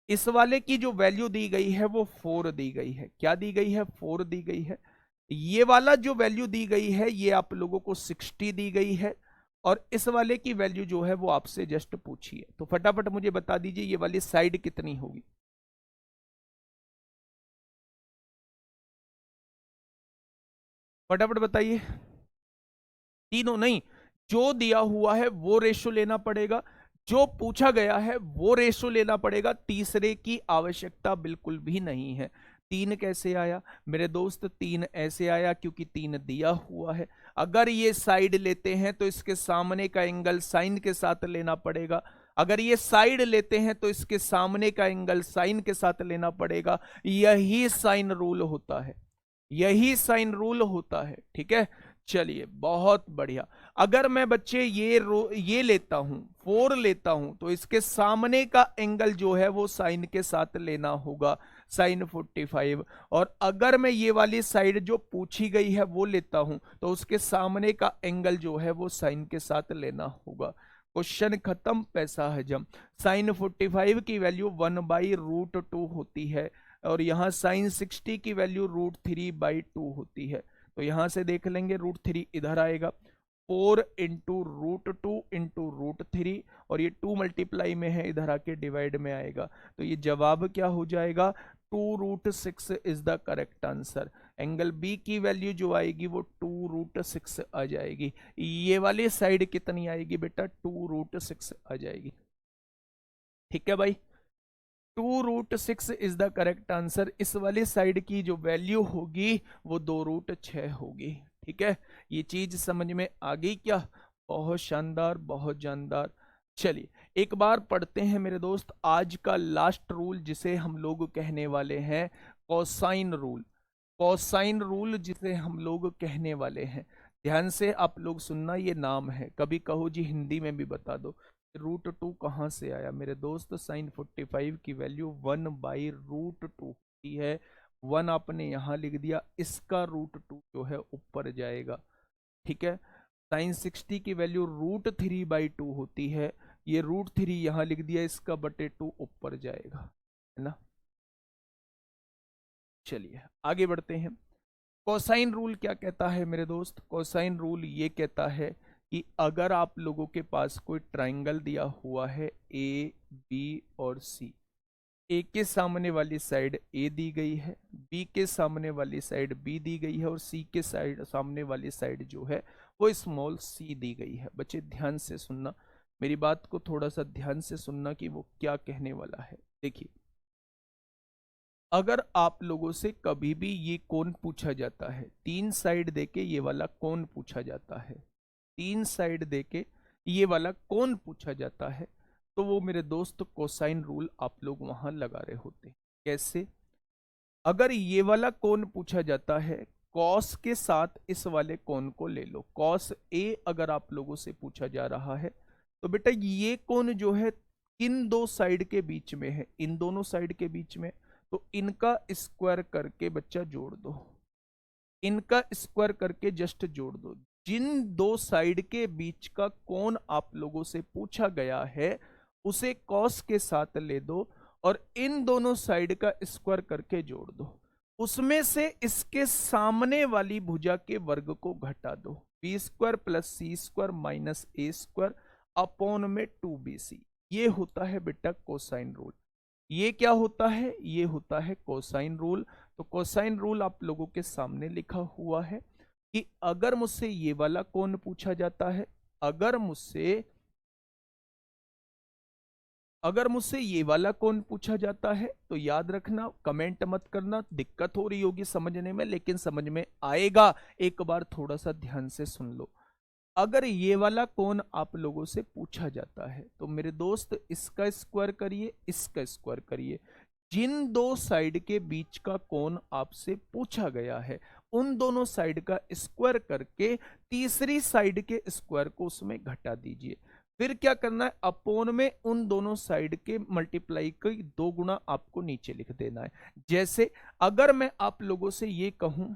इस वाले की जो वैल्यू दी गई है वो 4 दी गई है। क्या दी गई है? 4 दी गई है। ये वाला जो वैल्यू दी गई है ये आप लोगों को 60 दी गई है। और इस वाले की वैल्यू जो है वो आपसे जस्ट पूछी है। तो फटाफट मुझे बता दीजिए ये वाली साइड कितनी होगी। फटाफट बताइए। तीनों नहीं, जो दिया हुआ है वो रेशो लेना पड़ेगा, जो पूछा गया है वो रेशो लेना पड़ेगा। तीसरे की आवश्यकता बिल्कुल भी नहीं है। तीन कैसे आया मेरे दोस्त? तीन ऐसे आया क्योंकि तीन दिया हुआ है। अगर ये साइड लेते हैं तो इसके सामने का एंगल साइन के साथ लेना पड़ेगा। अगर ये साइड लेते हैं तो इसके सामने का एंगल साइन के साथ लेना पड़ेगा। यही साइन रूल होता है, यही साइन रूल होता है। ठीक है, चलिए बहुत बढ़िया। अगर मैं बच्चे ये लेता हूं, 4 लेता हूं, तो इसके सामने का एंगल जो है वो साइन के साथ लेना होगा, साइन 45। और अगर मैं ये वाली साइड जो पूछी गई है वो लेता हूं तो उसके सामने का एंगल जो है वो साइन के साथ लेना होगा। क्वेश्चन खत्म, पैसा हजम। साइन 45 की वैल्यू 1/√2 होती है और यहाँ साइन 60 की वैल्यू √3/2 होती है। तो यहां से देख लेंगे √3 इधर आएगा, 4 इंटू √2 इंटू √3, और ये 2 मल्टीप्लाई में है, इधर आके डिवाइड में आएगा। तो ये जवाब क्या हो जाएगा? 2√6 is the correct answer. Angle B की वैल्यू जो आएगी वो 2√6 आ जाएगी। ये वाली साइड कितनी आएगी बेटा? 2√6 आ जाएगी। ठीक है भाई, 2√6 इज द करेक्ट आंसर। इस वाली साइड की जो वैल्यू होगी वो 2√6 होगी। ठीक है, ये चीज समझ में आ गई क्या? बहुत शानदार, बहुत जानदार। चलिए एक बार पढ़ते हैं मेरे दोस्त आज का लास्ट रूल, जिसे हम लोग कहने वाले हैं कोसाइन रूल। कोसाइन रूल जिसे हम लोग कहने वाले हैं, ध्यान से आप लोग सुनना, ये नाम है। कभी कहो जी हिंदी में भी बता दो। √2 कहाँ से आया मेरे दोस्त? साइन 45 की वैल्यू 1/√2 होती है। 1 आपने यहां लिख दिया, इसका √2 जो है ऊपर जाएगा। ठीक है, साइन 60 की वैल्यू √3/2 होती है। ये √3 यहां लिख दिया, इसका बटे 2 ऊपर जाएगा, है ना। चलिए आगे बढ़ते हैं। कोसाइन रूल क्या कहता है मेरे दोस्त? कोसाइन रूल ये कहता है कि अगर आप लोगों के पास कोई ट्रायंगल दिया हुआ है ए बी और सी, ए के सामने वाली साइड ए दी गई है, बी के सामने वाली साइड बी दी गई है, और सी के साइड सामने वाली साइड जो है वो स्मॉल सी दी गई है। बच्चे ध्यान से सुनना, मेरी बात को थोड़ा सा ध्यान से सुनना कि वो क्या कहने वाला है। देखिए, अगर आप लोगों से कभी भी ये कोण पूछा जाता है, 3 साइड देके ये वाला कोण पूछा जाता है, 3 साइड देके ये वाला कोण पूछा जाता है, तो वो मेरे दोस्त कोसाइन रूल आप लोग वहां लगा रहे होते हैं। कैसे? अगर ये वाला कोण पूछा जाता है, कॉस के साथ इस वाले कोण को ले लो, कॉस ए अगर आप लोगों से पूछा जा रहा है, तो बेटा ये कोण जो है किन दो साइड के बीच में है? इन दोनों साइड के बीच में। तो इनका स्क्वायर करके बच्चा जोड़ दो, इनका स्क्वायर करके जस्ट जोड़ दो। जिन दो साइड के बीच का कोण आप लोगों से पूछा गया है उसे कॉस के साथ ले दो और इन दोनों साइड का स्क्वायर करके जोड़ दो। उसमें से इसके सामने वाली भुजा के वर्ग को घटा दो, b² + c² - a² अपॉन में 2bc। ये होता है बेटा कोसाइन रूल। ये क्या होता है? ये होता है कोसाइन रूल। तो कोसाइन रूल आप लोगों के सामने लिखा हुआ है कि अगर मुझसे ये वाला कोण पूछा जाता है, अगर मुझसे ये वाला कोण पूछा जाता है, तो याद रखना, कमेंट मत करना, दिक्कत हो रही होगी समझने में, लेकिन समझ में आएगा। एक बार थोड़ा सा ध्यान से सुन लो। अगर ये वाला कोण आप लोगों से पूछा जाता है तो मेरे दोस्त इसका स्क्वायर करिए, इसका स्क्वायर करिए। जिन दो साइड के बीच का कोण आपसे पूछा गया है उन दोनों साइड का स्क्वायर करके तीसरी साइड के स्क्वायर को उसमें घटा दीजिए। फिर क्या करना है? अपोन में उन दोनों साइड के मल्टीप्लाई का 2 गुना आपको नीचे लिख देना है। जैसे अगर मैं आप लोगों से ये कहूं,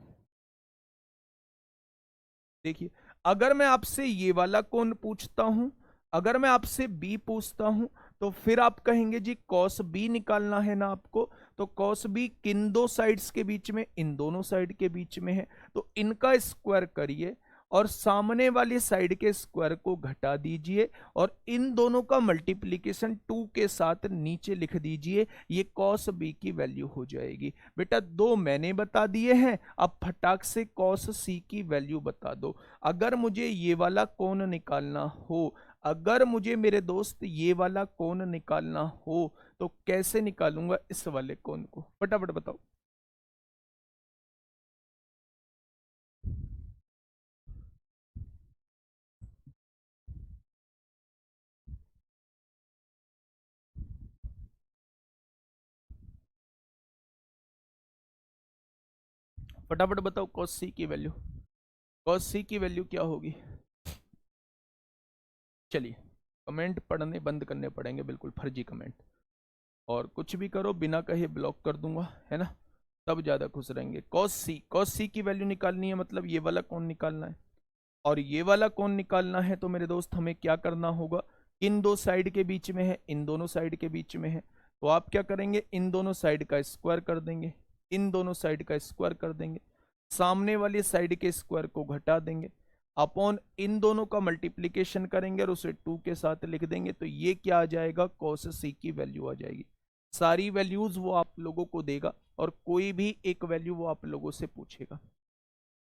देखिए, अगर मैं आपसे ये वाला कोण पूछता हूं, अगर मैं आपसे बी पूछता हूं, तो फिर आप कहेंगे जी कॉस बी निकालना है ना आपको। तो कॉस बी किन दो साइड्स के बीच में, इन दोनों साइड के बीच में है। तो इनका स्क्वायर करिए और सामने वाली साइड के स्क्वायर को घटा दीजिए और इन दोनों का मल्टीप्लीकेशन 2 के साथ नीचे लिख दीजिए। ये कॉस बी की वैल्यू हो जाएगी। बेटा दो मैंने बता दिए हैं, अब फटाक से कॉस सी की वैल्यू बता दो। अगर मुझे ये वाला कोण निकालना हो, अगर मुझे मेरे दोस्त ये वाला कोण निकालना हो, तो कैसे निकालूंगा इस वाले कोण को, फटाफट बताओ। फटाफट बताओ कॉस सी की वैल्यू, कॉस सी की वैल्यू क्या होगी। चलिए कमेंट पढ़ने बंद करने पड़ेंगे, बिल्कुल फर्जी कमेंट, और कुछ भी करो बिना कहे ब्लॉक कर दूंगा, है ना, तब ज्यादा खुश रहेंगे। कॉस सी, कॉस सी की वैल्यू निकालनी है, मतलब ये वाला कौन निकालना है, और ये वाला कौन निकालना है। तो मेरे दोस्त हमें क्या करना होगा, इन दो साइड के बीच में है, इन दोनों साइड के बीच में है, तो आप क्या करेंगे, इन दोनों साइड का स्क्वायर कर देंगे, इन दोनों साइड का स्क्वायर कर देंगे, सामने वाली साइड के स्क्वायर को घटा देंगे, अपॉन इन दोनों का मल्टीप्लीकेशन करेंगे और उसे 2 के साथ लिख देंगे। तो ये क्या आ जाएगा, कॉस सी की वैल्यू आ जाएगी। सारी वैल्यूज वो आप लोगों को देगा और कोई भी एक वैल्यू वो आप लोगों से पूछेगा,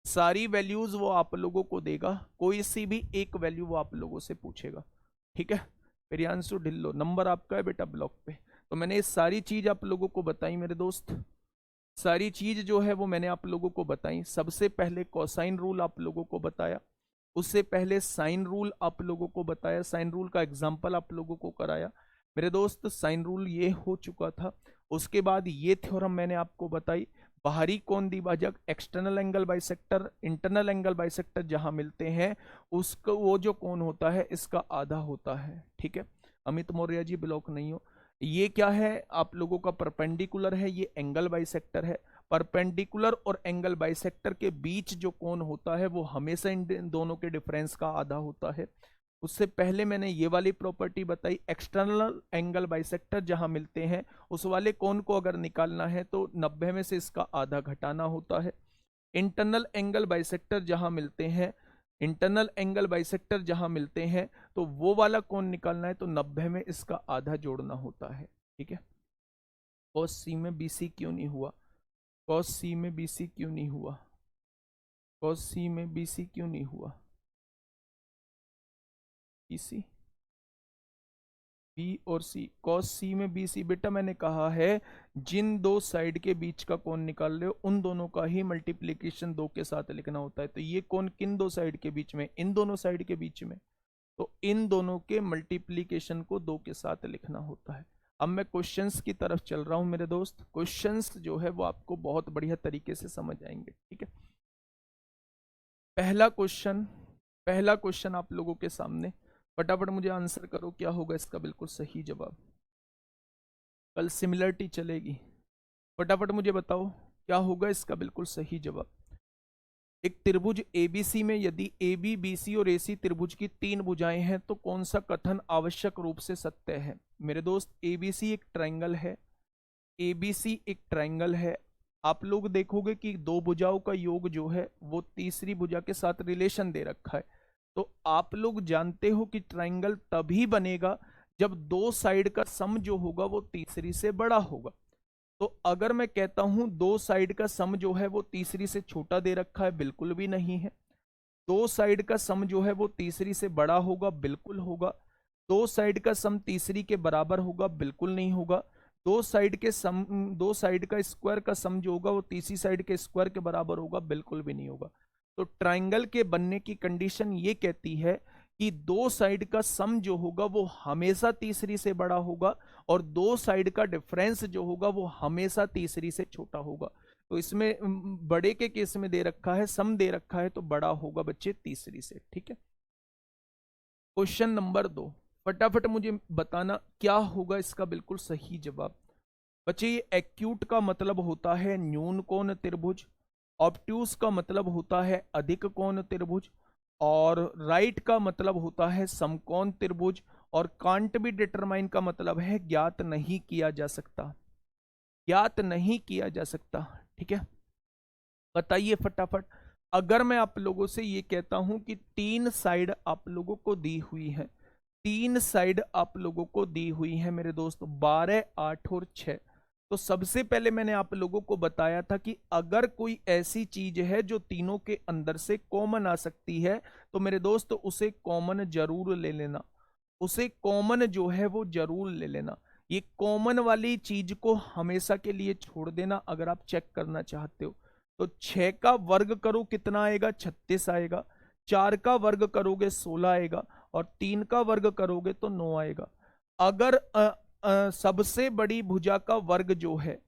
सारी वैल्यूज वो आप लोगों को देगा, कोई सी भी एक वैल्यू वो आप लोगों से पूछेगा। ठीक है, प्रियांशु ढिल्लो नंबर आपका है बेटा ब्लॉक पे। तो मैंने ये सारी चीज आप लोगों को बताई मेरे दोस्त, सारी चीज जो है वो मैंने आप लोगों को बताई। सबसे पहले कोसाइन रूल आप लोगों को बताया, उससे पहले साइन रूल आप लोगों को बताया, साइन रूल का एग्जाम्पल आप लोगों को कराया मेरे दोस्त। साइन रूल ये हो चुका था, उसके बाद ये थ्योरम मैंने आपको बताई, बाहरी कोण द्विभाजक, external angle bisector, internal angle bisector जहां मिलते हैं, उसको वो जो कोण होता है इसका आधा होता है। ठीक है, अमित मौर्य जी ब्लॉक नहीं हो। ये क्या है आप लोगों का परपेंडिकुलर है, ये एंगल बाइसेक्टर है। परपेंडिकुलर और एंगल बाइसेक्टर के बीच जो कोण होता है वो हमेशा इन दोनों के डिफरेंस का आधा होता है। उससे पहले मैंने ये वाली प्रॉपर्टी बताई, एक्सटर्नल एंगल बाइसेक्टर जहां मिलते हैं उस वाले कोण को अगर निकालना है तो 90 में से इसका आधा घटाना होता है। इंटरनल एंगल बाइसेक्टर जहां मिलते हैं, इंटरनल एंगल बाइसेक्टर जहां मिलते हैं तो वो वाला कोण निकालना है तो 90 में इसका आधा जोड़ना होता है। ठीक है, कॉस सी में बीसी क्यों नहीं हुआ, कॉस सी में बीसी क्यों नहीं हुआ, कॉस सी में बीसी क्यों नहीं हुआ, बीसी बी और सी, कॉस सी में बी सी। बेटा मैंने कहा है जिन दो साइड के बीच का कोण निकाल रहे हो उन दोनों का ही मल्टीप्लीकेशन 2 के साथ लिखना होता है। तो ये कोण किन दो साइड के बीच में, इन दोनों साइड के बीच में, तो इन दोनों के मल्टीप्लीकेशन को 2 के साथ लिखना होता है। अब मैं क्वेश्चंस की तरफ चल रहा हूं मेरे दोस्त, क्वेश्चंस जो है वो आपको बहुत बढ़िया तरीके से समझ आएंगे। ठीक है, पहला क्वेश्चन, पहला क्वेश्चन आप लोगों के सामने, फटाफट मुझे आंसर करो क्या होगा इसका बिल्कुल सही जवाब। कल सिमिलरिटी चलेगी, फटाफट मुझे बताओ क्या होगा इसका बिल्कुल सही जवाब। एक त्रिभुज एबीसी में यदि AB BC और AC त्रिभुज की 3 भुजाएं हैं तो कौन सा कथन आवश्यक रूप से सत्य है। मेरे दोस्त ABC एक ट्रायंगल है, ABC एक ट्रायंगल है। आप लोग देखोगे कि दो भुजाओं का योग जो है वो तीसरी भुजा के साथ रिलेशन दे रखा है। तो आप लोग जानते हो कि ट्रायंगल तभी बनेगा जब दो साइड का सम जो होगा वो तीसरी से बड़ा होगा। तो अगर मैं कहता हूं दो साइड का सम जो है वो तीसरी से छोटा दे रखा है, बिल्कुल भी नहीं है। दो साइड का सम जो है वो तीसरी से बड़ा होगा, बिल्कुल होगा। दो साइड का सम तीसरी के बराबर होगा, बिल्कुल नहीं होगा। दो साइड के सम, दो साइड का स्क्वायर का सम जो होगा वो तीसरी साइड के स्क्वायर के बराबर होगा, बिल्कुल भी नहीं होगा। तो ट्राइंगल के बनने की कंडीशन ये कहती है कि दो साइड का सम जो होगा वो हमेशा तीसरी से बड़ा होगा और दो साइड का डिफरेंस जो होगा वो हमेशा तीसरी से छोटा होगा। तो इसमें बड़े के केस में दे रखा है, सम दे रखा है तो बड़ा होगा बच्चे तीसरी से। ठीक है, क्वेश्चन नंबर 2, फटाफट मुझे बताना क्या होगा इसका बिल्कुल सही जवाब। बच्चे ये एक्यूट का मतलब होता है न्यून कोण त्रिभुज, ऑब्ट्यूज का मतलब होता है अधिक कोण त्रिभुज, और राइट का मतलब होता है समकोण त्रिभुज, और कांट बी डिटरमाइन का मतलब है ज्ञात नहीं किया जा सकता, ज्ञात नहीं किया जा सकता। ठीक है, बताइए फटाफट। अगर मैं आप लोगों से ये कहता हूं कि तीन साइड आप लोगों को दी हुई है, तीन साइड आप लोगों को दी हुई है मेरे दोस्त, 12, 8 और 6, तो सबसे पहले मैंने आप लोगों को बताया था कि अगर कोई ऐसी चीज है जो तीनों के अंदर से कॉमन आ सकती है तो मेरे दोस्त उसे कॉमन जरूर ले लेना, उसे कॉमन जो है वो जरूर ले लेना। ये कॉमन वाली चीज को हमेशा के लिए छोड़ देना अगर आप चेक करना चाहते हो। तो 6 का वर्ग करो कितना आएगा, 36 आएगा। 4 का वर्ग करोगे 16 आएगा, और 3 का वर्ग करोगे तो 9 आएगा। अगर सबसे बड़ी भुजा का वर्ग जो है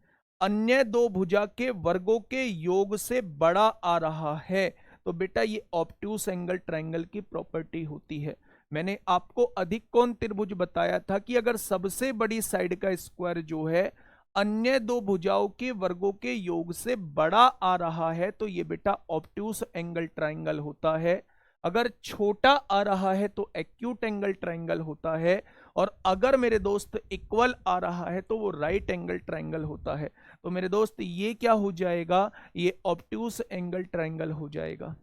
अन्य दो भुजा के वर्गों के योग से बड़ा आ रहा है तो बेटा ये ऑब्ट्यूस एंगल ट्रायंगल की प्रॉपर्टी होती है। मैंने आपको अधिक कोण त्रिभुज बताया था कि अगर सबसे बड़ी साइड का स्क्वायर जो है अन्य दो भुजाओं के वर्गों के योग से बड़ा आ रहा है तो ये बेटा ऑब्ट्यूस एंगल ट्रायंगल होता है। अगर छोटा आ रहा है तो एक्यूट एंगल ट्रायंगल होता है, और अगर मेरे दोस्त इक्वल आ रहा है तो वो राइट एंगल ट्रायंगल होता है। तो मेरे दोस्त ये क्या हो जाएगा, ये ऑब्ट्यूस एंगल ट्रायंगल हो जाएगा।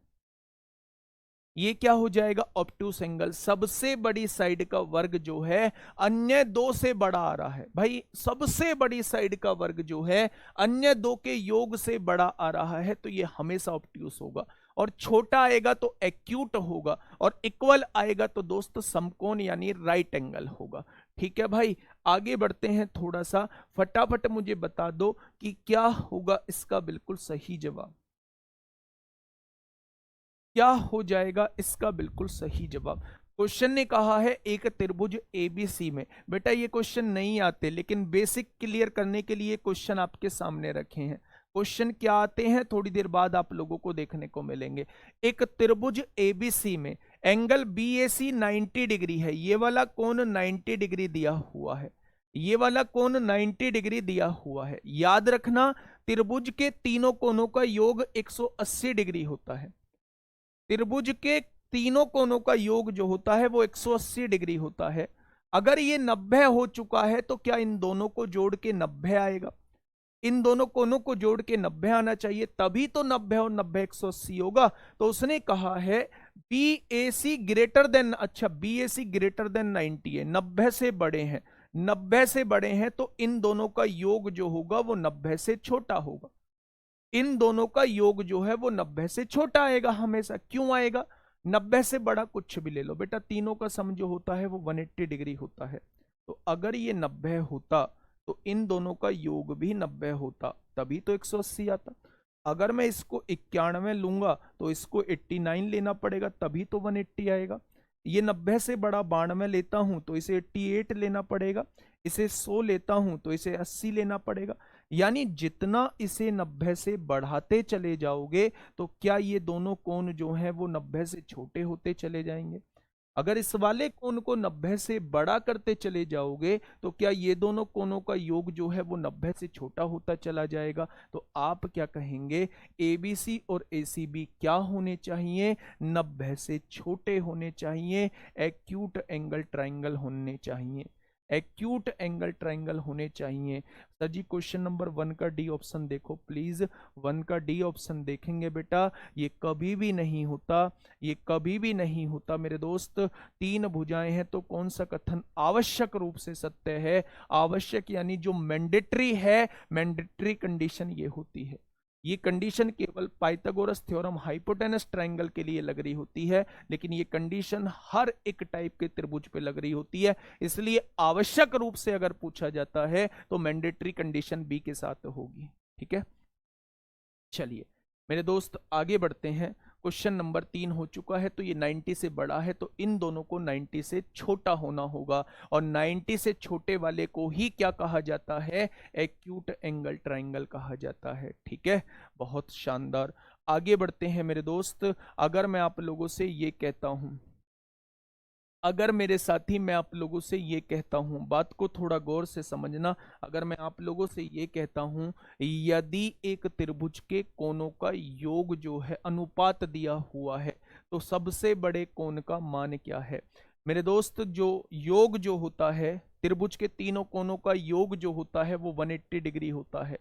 ये क्या हो जाएगा, ऑब्ट्यूस एंगल। सबसे बड़ी साइड का वर्ग जो है अन्य दो से बड़ा आ रहा है, भाई सबसे बड़ी साइड का वर्ग जो है अन्य दो के योग से बड़ा आ रहा है तो ये हमेशा ऑब्ट्यूस होगा, और छोटा आएगा तो एक्यूट होगा, और इक्वल आएगा तो दोस्त समकोण यानी राइट एंगल होगा। ठीक है भाई, आगे बढ़ते हैं थोड़ा सा, फटाफट मुझे बता दो कि क्या होगा इसका बिल्कुल सही जवाब, क्या हो जाएगा इसका बिल्कुल सही जवाब। क्वेश्चन ने कहा है एक त्रिभुज एबीसी में, बेटा ये क्वेश्चन नहीं आते लेकिन बेसिक क्लियर करने के लिए क्वेश्चन आपके सामने रखे हैं। क्वेश्चन क्या आते हैं थोड़ी देर बाद आप लोगों को देखने को मिलेंगे। एक त्रिभुज एबीसी में एंगल बीएसी 90 डिग्री है, ये वाला कोण 90 डिग्री दिया हुआ है, ये वाला कोण 90 डिग्री दिया हुआ है। याद रखना त्रिभुज के तीनों कोणों का योग 180 डिग्री होता है, त्रिभुज के तीनों कोणों का योग जो होता है वो 180 डिग्री होता है। अगर ये 90 हो चुका है तो क्या इन दोनों को जोड़ के 90 आएगा, इन दोनों कोणों को जोड़ के 90 आना चाहिए, तभी तो 90 और 90 180 होगा। तो उसने कहा है बी ए सी ग्रेटर देन, अच्छा बी ए सी ग्रेटर देन 90 है, 90 से बड़े हैं, 90 से बड़े हैं तो इन दोनों का योग जो होगा वो 90 से छोटा होगा, इन दोनों का योग जो है वो 90 से छोटा आएगा हमेशा। क्यों आएगा, 90 से बड़ा कुछ भी ले लो बेटा, तीनों का सम जो होता है वो 180 डिग्री होता है। तो अगर ये 90 होता तो इन दोनों का योग भी 90 होता, तभी तो 180 आता। अगर मैं इसको 91 लूंगा तो इसको 89 लेना पड़ेगा, तभी तो 180 आएगा। ये 90 से बड़ा 92 लेता हूं तो इसे 88 लेना पड़ेगा, इसे 100 लेता हूं तो इसे 80 लेना पड़ेगा। यानी जितना इसे 90 से बढ़ाते चले जाओगे तो क्या ये दोनों कोण जो हैं वो 90 से छोटे होते चले जाएंगे। अगर इस वाले कोण को 90 से बड़ा करते चले जाओगे तो क्या ये दोनों कोणों का योग जो है वो 90 से छोटा होता चला जाएगा। तो आप क्या कहेंगे, एबीसी और एसीबी क्या होने चाहिए, 90 से छोटे होने चाहिए, एक्यूट एंगल ट्राइंगल होने चाहिए, एक्यूट एंगल ट्राइंगल होने चाहिए। सर जी क्वेश्चन नंबर 1 का डी ऑप्शन देखो प्लीज, 1 का डी ऑप्शन देखेंगे बेटा, ये कभी भी नहीं होता, ये कभी भी नहीं होता मेरे दोस्त। तीन भुजाएं हैं तो कौन सा कथन आवश्यक रूप से सत्य है, आवश्यक यानी जो मैंडेटरी है, मैंडेटरी कंडीशन ये होती है। ये कंडीशन केवल पाइथागोरस थ्योरम हाइपोटेनस ट्रायंगल के लिए लग रही होती है, लेकिन ये कंडीशन हर एक टाइप के त्रिभुज पे लग रही होती है। इसलिए आवश्यक रूप से अगर पूछा जाता है तो मैंडेटरी कंडीशन बी के साथ होगी। ठीक है, चलिए मेरे दोस्त आगे बढ़ते हैं। क्वेश्चन नंबर 3 हो चुका है, तो ये 90 से बड़ा है तो इन दोनों को 90 से छोटा होना होगा, और 90 से छोटे वाले को ही क्या कहा जाता है, एक्यूट एंगल ट्राइंगल कहा जाता है। ठीक है, बहुत शानदार। आगे बढ़ते हैं मेरे दोस्त। अगर मैं आप लोगों से ये कहता हूं, अगर मेरे साथी मैं आप लोगों से ये कहता हूं, बात को थोड़ा गौर से समझना, अगर मैं आप लोगों से ये कहता हूं यदि एक त्रिभुज के कोणों का योग जो है अनुपात दिया हुआ है, तो सबसे बड़े कोण का मान क्या है मेरे दोस्त? जो योग जो होता है, त्रिभुज के तीनों कोणों का योग जो होता है वो 180 डिग्री होता है।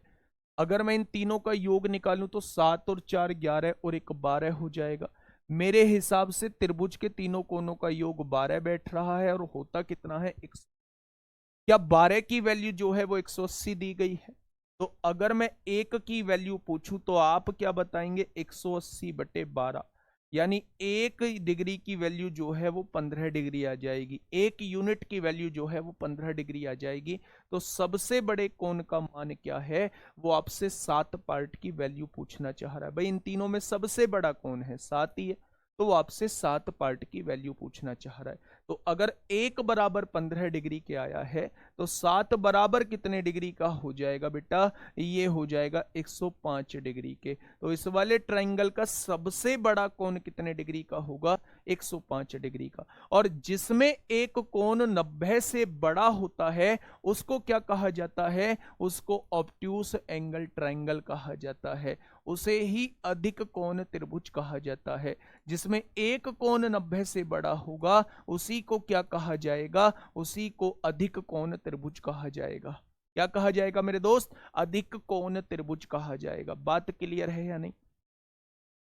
अगर मैं इन तीनों का योग निकालूं तो 7 और 4 11 और 1 12 हो जाएगा। मेरे हिसाब से त्रिभुज के तीनों कोणों का योग 12 बैठ रहा है, और होता कितना है? क्या 12 की वैल्यू जो है वो 180 दी गई है? तो अगर मैं 1 की वैल्यू पूछूं तो आप क्या बताएंगे? 180/12, यानी 1 डिग्री की वैल्यू जो है वो 15 डिग्री आ जाएगी। 1 यूनिट की वैल्यू जो है वो 15 डिग्री आ जाएगी। तो सबसे बड़े कोण का मान क्या है? वो आपसे 7 पार्ट की वैल्यू पूछना चाह रहा है। भाई इन तीनों में सबसे बड़ा कौन है? 7 ही है, तो वो आपसे 7 पार्ट की वैल्यू पूछना चाह रहा है। तो अगर 1 बराबर 15 डिग्री के आया है तो 7 बराबर कितने डिग्री का हो जाएगा बेटा? ये हो जाएगा 105 डिग्री के। तो इस वाले ट्राइंगल का सबसे बड़ा कोण कितने डिग्री का होगा? 105 डिग्री का। और जिसमें एक कोण 90 से बड़ा होता है उसको क्या कहा जाता है? उसको ऑब्ट्यूस एंगल ट्राइंगल कहा जाता है, उसे ही अधिक कोण त्रिभुज कहा जाता है। जिसमें एक कोण 90 से बड़ा होगा उसी को क्या कहा जाएगा? उसी को अधिक कोण त्रिभुज कहा जाएगा। क्या कहा जाएगा मेरे दोस्त? अधिक कोण त्रिभुज कहा जाएगा। बात क्लियर है या नहीं?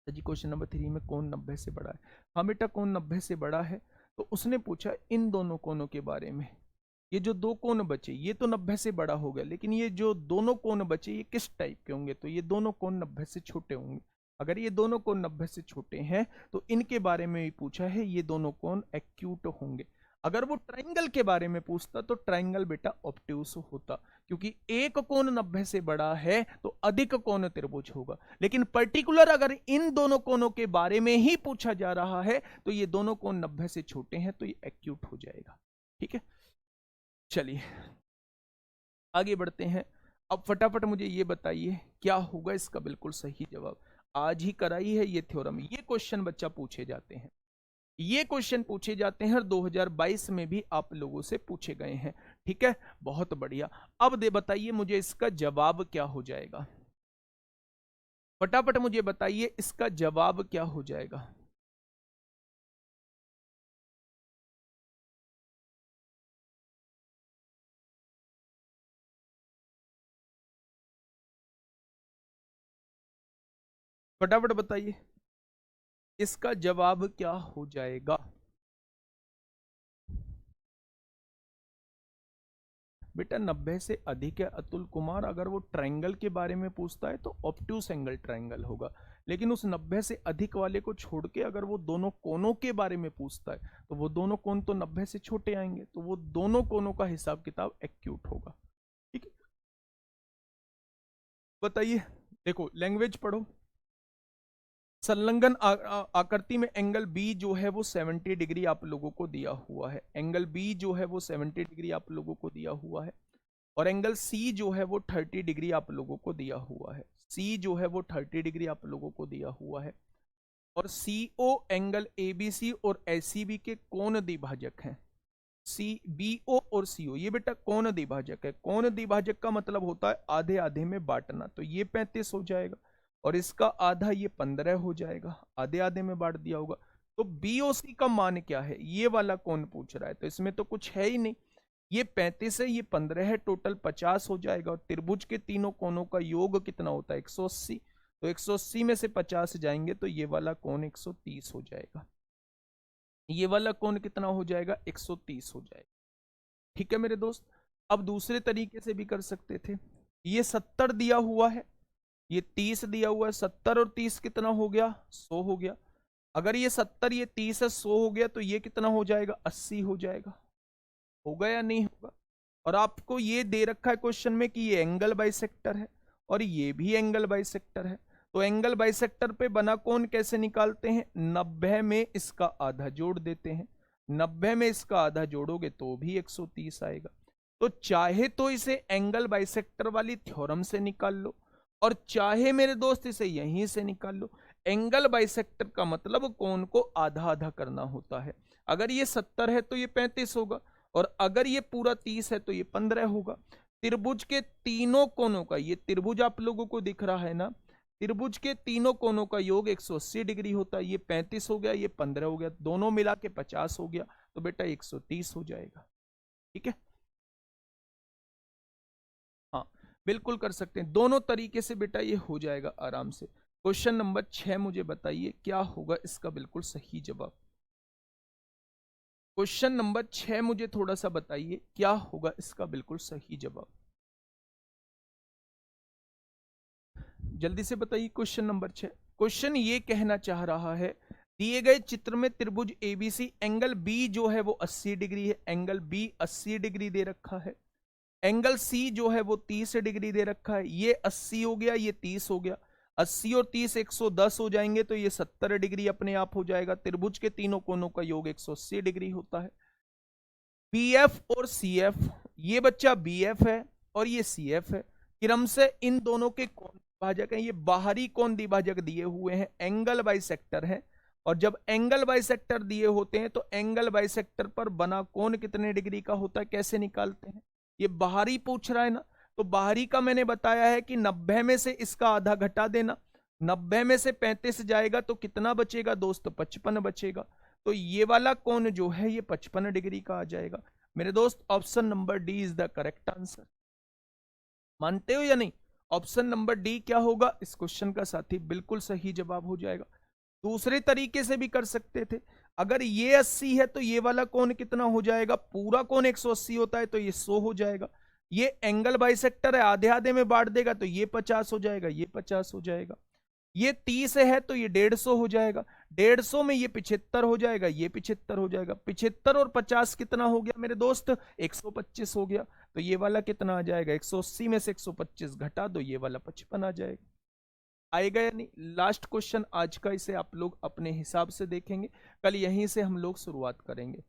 जी क्वेश्चन नंबर 3 में कोण 90 से बड़ा है। हाँ बेटा, कोण 90 से बड़ा है। तो उसने पूछा इन दोनों कोणों के बारे में। ये जो दो कोण बचे ये तो 90 से बड़ा हो गया, लेकिन ये जो दोनों कोण बचे ये किस टाइप के होंगे? तो ये दोनों कोण 90 से छोटे होंगे। अगर ये दोनों कोण 90 से छोटे हैं तो इनके बारे में भी पूछा है, ये दोनों कोण एक्यूट होंगे। अगर वो ट्राइंगल के बारे में पूछता तो ट्राइंगल बेटा ऑब्ट्यूस होता, क्योंकि एक कोण 90 से बड़ा है तो अधिक कोण त्रिभुज होगा। लेकिन पर्टिकुलर अगर इन दोनों कोणों के बारे में ही पूछा जा रहा है तो ये दोनों कोण 90 से छोटे हैं तो ये एक्यूट हो जाएगा। ठीक है, चलिए आगे बढ़ते हैं। अब फटाफट मुझे ये बताइए क्या होगा इसका बिल्कुल सही जवाब। आज ही कराई है ये थ्योरम, ये क्वेश्चन बच्चा पूछे जाते हैं, ये क्वेश्चन पूछे जाते हैं और 2022 में भी आप लोगों से पूछे गए हैं। ठीक है, बहुत बढ़िया। अब दे बताइए मुझे इसका जवाब क्या हो जाएगा? फटाफट मुझे बताइए इसका जवाब क्या हो जाएगा? फटाफट बताइए इसका जवाब क्या हो जाएगा? बेटा 90 से अधिक है अतुल कुमार। अगर वो ट्रायंगल के बारे में पूछता है तो ऑब्ट्यूस एंगल ट्रायंगल होगा, लेकिन उस 90 से अधिक वाले को छोड़ के अगर वो दोनों कोनों के बारे में पूछता है तो वो दोनों कोण तो 90 से छोटे आएंगे, तो वो दोनों कोनों का हिसाब किताब एक्यूट होगा। ठीक है, बताइए। देखो लैंग्वेज पढ़ो। संलग्न आकृति में एंगल बी जो है वो 70 डिग्री आप लोगों को दिया हुआ है। एंगल बी जो है वो 70 डिग्री आप लोगों को दिया हुआ है, और एंगल सी जो है वो 30 डिग्री आप लोगों को दिया हुआ है। सी जो है वो 30 डिग्री आप लोगों को दिया हुआ है। और सी ओ एंगल ए बी सी और एस सी बी के कोण द्विभाजक हैं। सी बी ओ और सी ओ ये बेटा कोण द्विभाजक है। कोण द्विभाजक का मतलब होता है आधे आधे में बांटना। तो ये 35 हो जाएगा और इसका आधा ये 15 हो जाएगा, आधे आधे में बांट दिया होगा। तो बी ओ सी का मान क्या है ये वाला कौन पूछ रहा है? तो इसमें तो कुछ है ही नहीं। ये 35 है, ये 15 है, टोटल 50 हो जाएगा। और त्रिभुज के तीनों कोणों का योग कितना होता है? 180। तो 180 में से 50 जाएंगे तो ये वाला कोण 130 हो जाएगा। ये वाला कोण कितना हो जाएगा? 130 हो जाएगा। ठीक है मेरे दोस्त। अब दूसरे तरीके से भी कर सकते थे। ये 70 दिया हुआ है, ये 30 दिया हुआ है। 70 और 30 कितना हो गया? 100 हो गया। अगर ये 70 ये 30 है, 100 हो गया, तो ये कितना हो जाएगा? 80 हो जाएगा। होगा या नहीं होगा? और आपको ये दे रखा है क्वेश्चन में कि ये एंगल बाइसेक्टर है और ये भी एंगल बाइसेक्टर है। तो एंगल बाइसेक्टर पे बना कोण कैसे निकालते हैं? 90 में इसका आधा जोड़ देते हैं। 90 में इसका आधा जोड़ोगे तो भी 130 आएगा। तो चाहे तो इसे एंगल बाइसेक्टर वाली थ्योरम से निकाल लो, और चाहे मेरे दोस्त इसे यहीं से निकाल लो। एंगल बाइसेक्टर का मतलब कोण को आधा आधा करना होता है। अगर ये 70 है तो ये 35 होगा, और अगर ये पूरा 30 है तो ये 15 होगा। त्रिभुज के तीनों कोणों का, ये त्रिभुज आप लोगों को दिख रहा है ना, त्रिभुज के तीनों कोनों का योग 180 डिग्री होता है। ये 35 हो गया, ये 15 हो गया, दोनों मिला के 50 हो गया, तो बेटा 130 हो जाएगा। ठीक है, हाँ बिल्कुल कर सकते हैं, दोनों तरीके से बेटा ये हो जाएगा आराम से। क्वेश्चन नंबर 6 मुझे बताइए क्या होगा इसका बिल्कुल सही जवाब। क्वेश्चन नंबर 6 मुझे थोड़ा सा बताइए क्या होगा इसका बिल्कुल सही जवाब, जल्दी से बताइए। क्वेश्चन नंबर 6, क्वेश्चन ये कहना चाह रहा है दिए गए चित्र में त्रिभुज एबीसी एंगल बी जो है वो 80 डिग्री है, एंगल बी 80 डिग्री दे रखा है, एंगल सी जो है वो 30 डिग्री दे रखा है। ये 80 हो गया, ये 30 हो गया, 80 और 30 110 हो जाएंगे, तो ये 70 डिग्री अपने आप हो जाएगा। त्रिभुज के तीनों कोनों का योग 180 डिग्री होता है। बीएफ और सीएफ, ये बच्चा बीएफ है और ये सीएफ है, क्रम से इन दोनों के कोण द्विभाजक हैं। ये बाहरी कोण द्विभाजक दिए हुए हैं, एंगल बाइसेक्टर है। और जब एंगल बाइसेक्टर दिए होते हैं तो एंगल बाइसेक्टर पर बना कोण कितने डिग्री का होता है, कैसे निकालते हैं। ये बाहरी पूछ रहा है ना, तो बाहरी का मैंने बताया है कि 90 में से इसका आधा घटा देना, 90 में से 35 जाएगा तो कितना बचेगा दोस्त, 55 बचेगा। तो ये वाला कोण जो है ये 55 डिग्री का आ जाएगा। मेरे दोस्त option number D is the correct answer, मानते हो या नहीं। ऑप्शन नंबर डी क्या होगा इस क्वेश्चन का साथी, बिल्कुल सही जवाब हो जाएगा। दूसरे तरीके से भी कर सकते थे, अगर ये 80 है तो ये वाला कोण कितना हो जाएगा, पूरा कोण 180 होता है तो ये 100 हो जाएगा। ये एंगल बाइसेक्टर है, आधे आधे में बांट देगा तो ये 50 हो जाएगा, ये 50 हो जाएगा। ये 30 है तो ये 150 हो जाएगा, 150 में ये 75 हो जाएगा, ये 75 हो जाएगा, 75 और 50 कितना हो गया मेरे दोस्त, 125 हो गया। तो ये वाला कितना आ जाएगा, 180 में से 125 घटा दो, ये वाला 55 आ जाएगा। आएगा या नहीं। लास्ट क्वेश्चन आज का, इसे आप लोग अपने हिसाब से देखेंगे, कल यहीं से हम लोग शुरुआत करेंगे।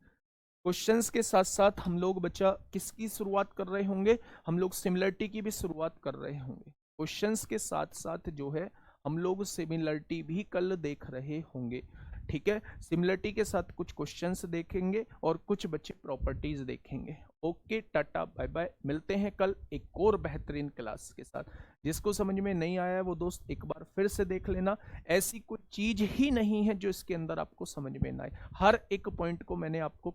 क्वेश्चंस के साथ साथ हम लोग बच्चा किसकी शुरुआत कर रहे होंगे, हम लोग सिमिलरिटी की भी शुरुआत कर रहे होंगे। क्वेश्चंस के साथ साथ जो है हम लोग सिमिलरिटी भी कल देख रहे होंगे। ठीक है, सिमिलरिटी के साथ कुछ क्वेश्चंस देखेंगे और कुछ बच्चे प्रॉपर्टीज देखेंगे। ओके टाटा बाय बाय, मिलते हैं कल एक और बेहतरीन क्लास के साथ। जिसको समझ में नहीं आया है वो दोस्त एक बार फिर से देख लेना, ऐसी कोई चीज ही नहीं है जो इसके अंदर आपको समझ में ना आए, हर एक पॉइंट को मैंने आपको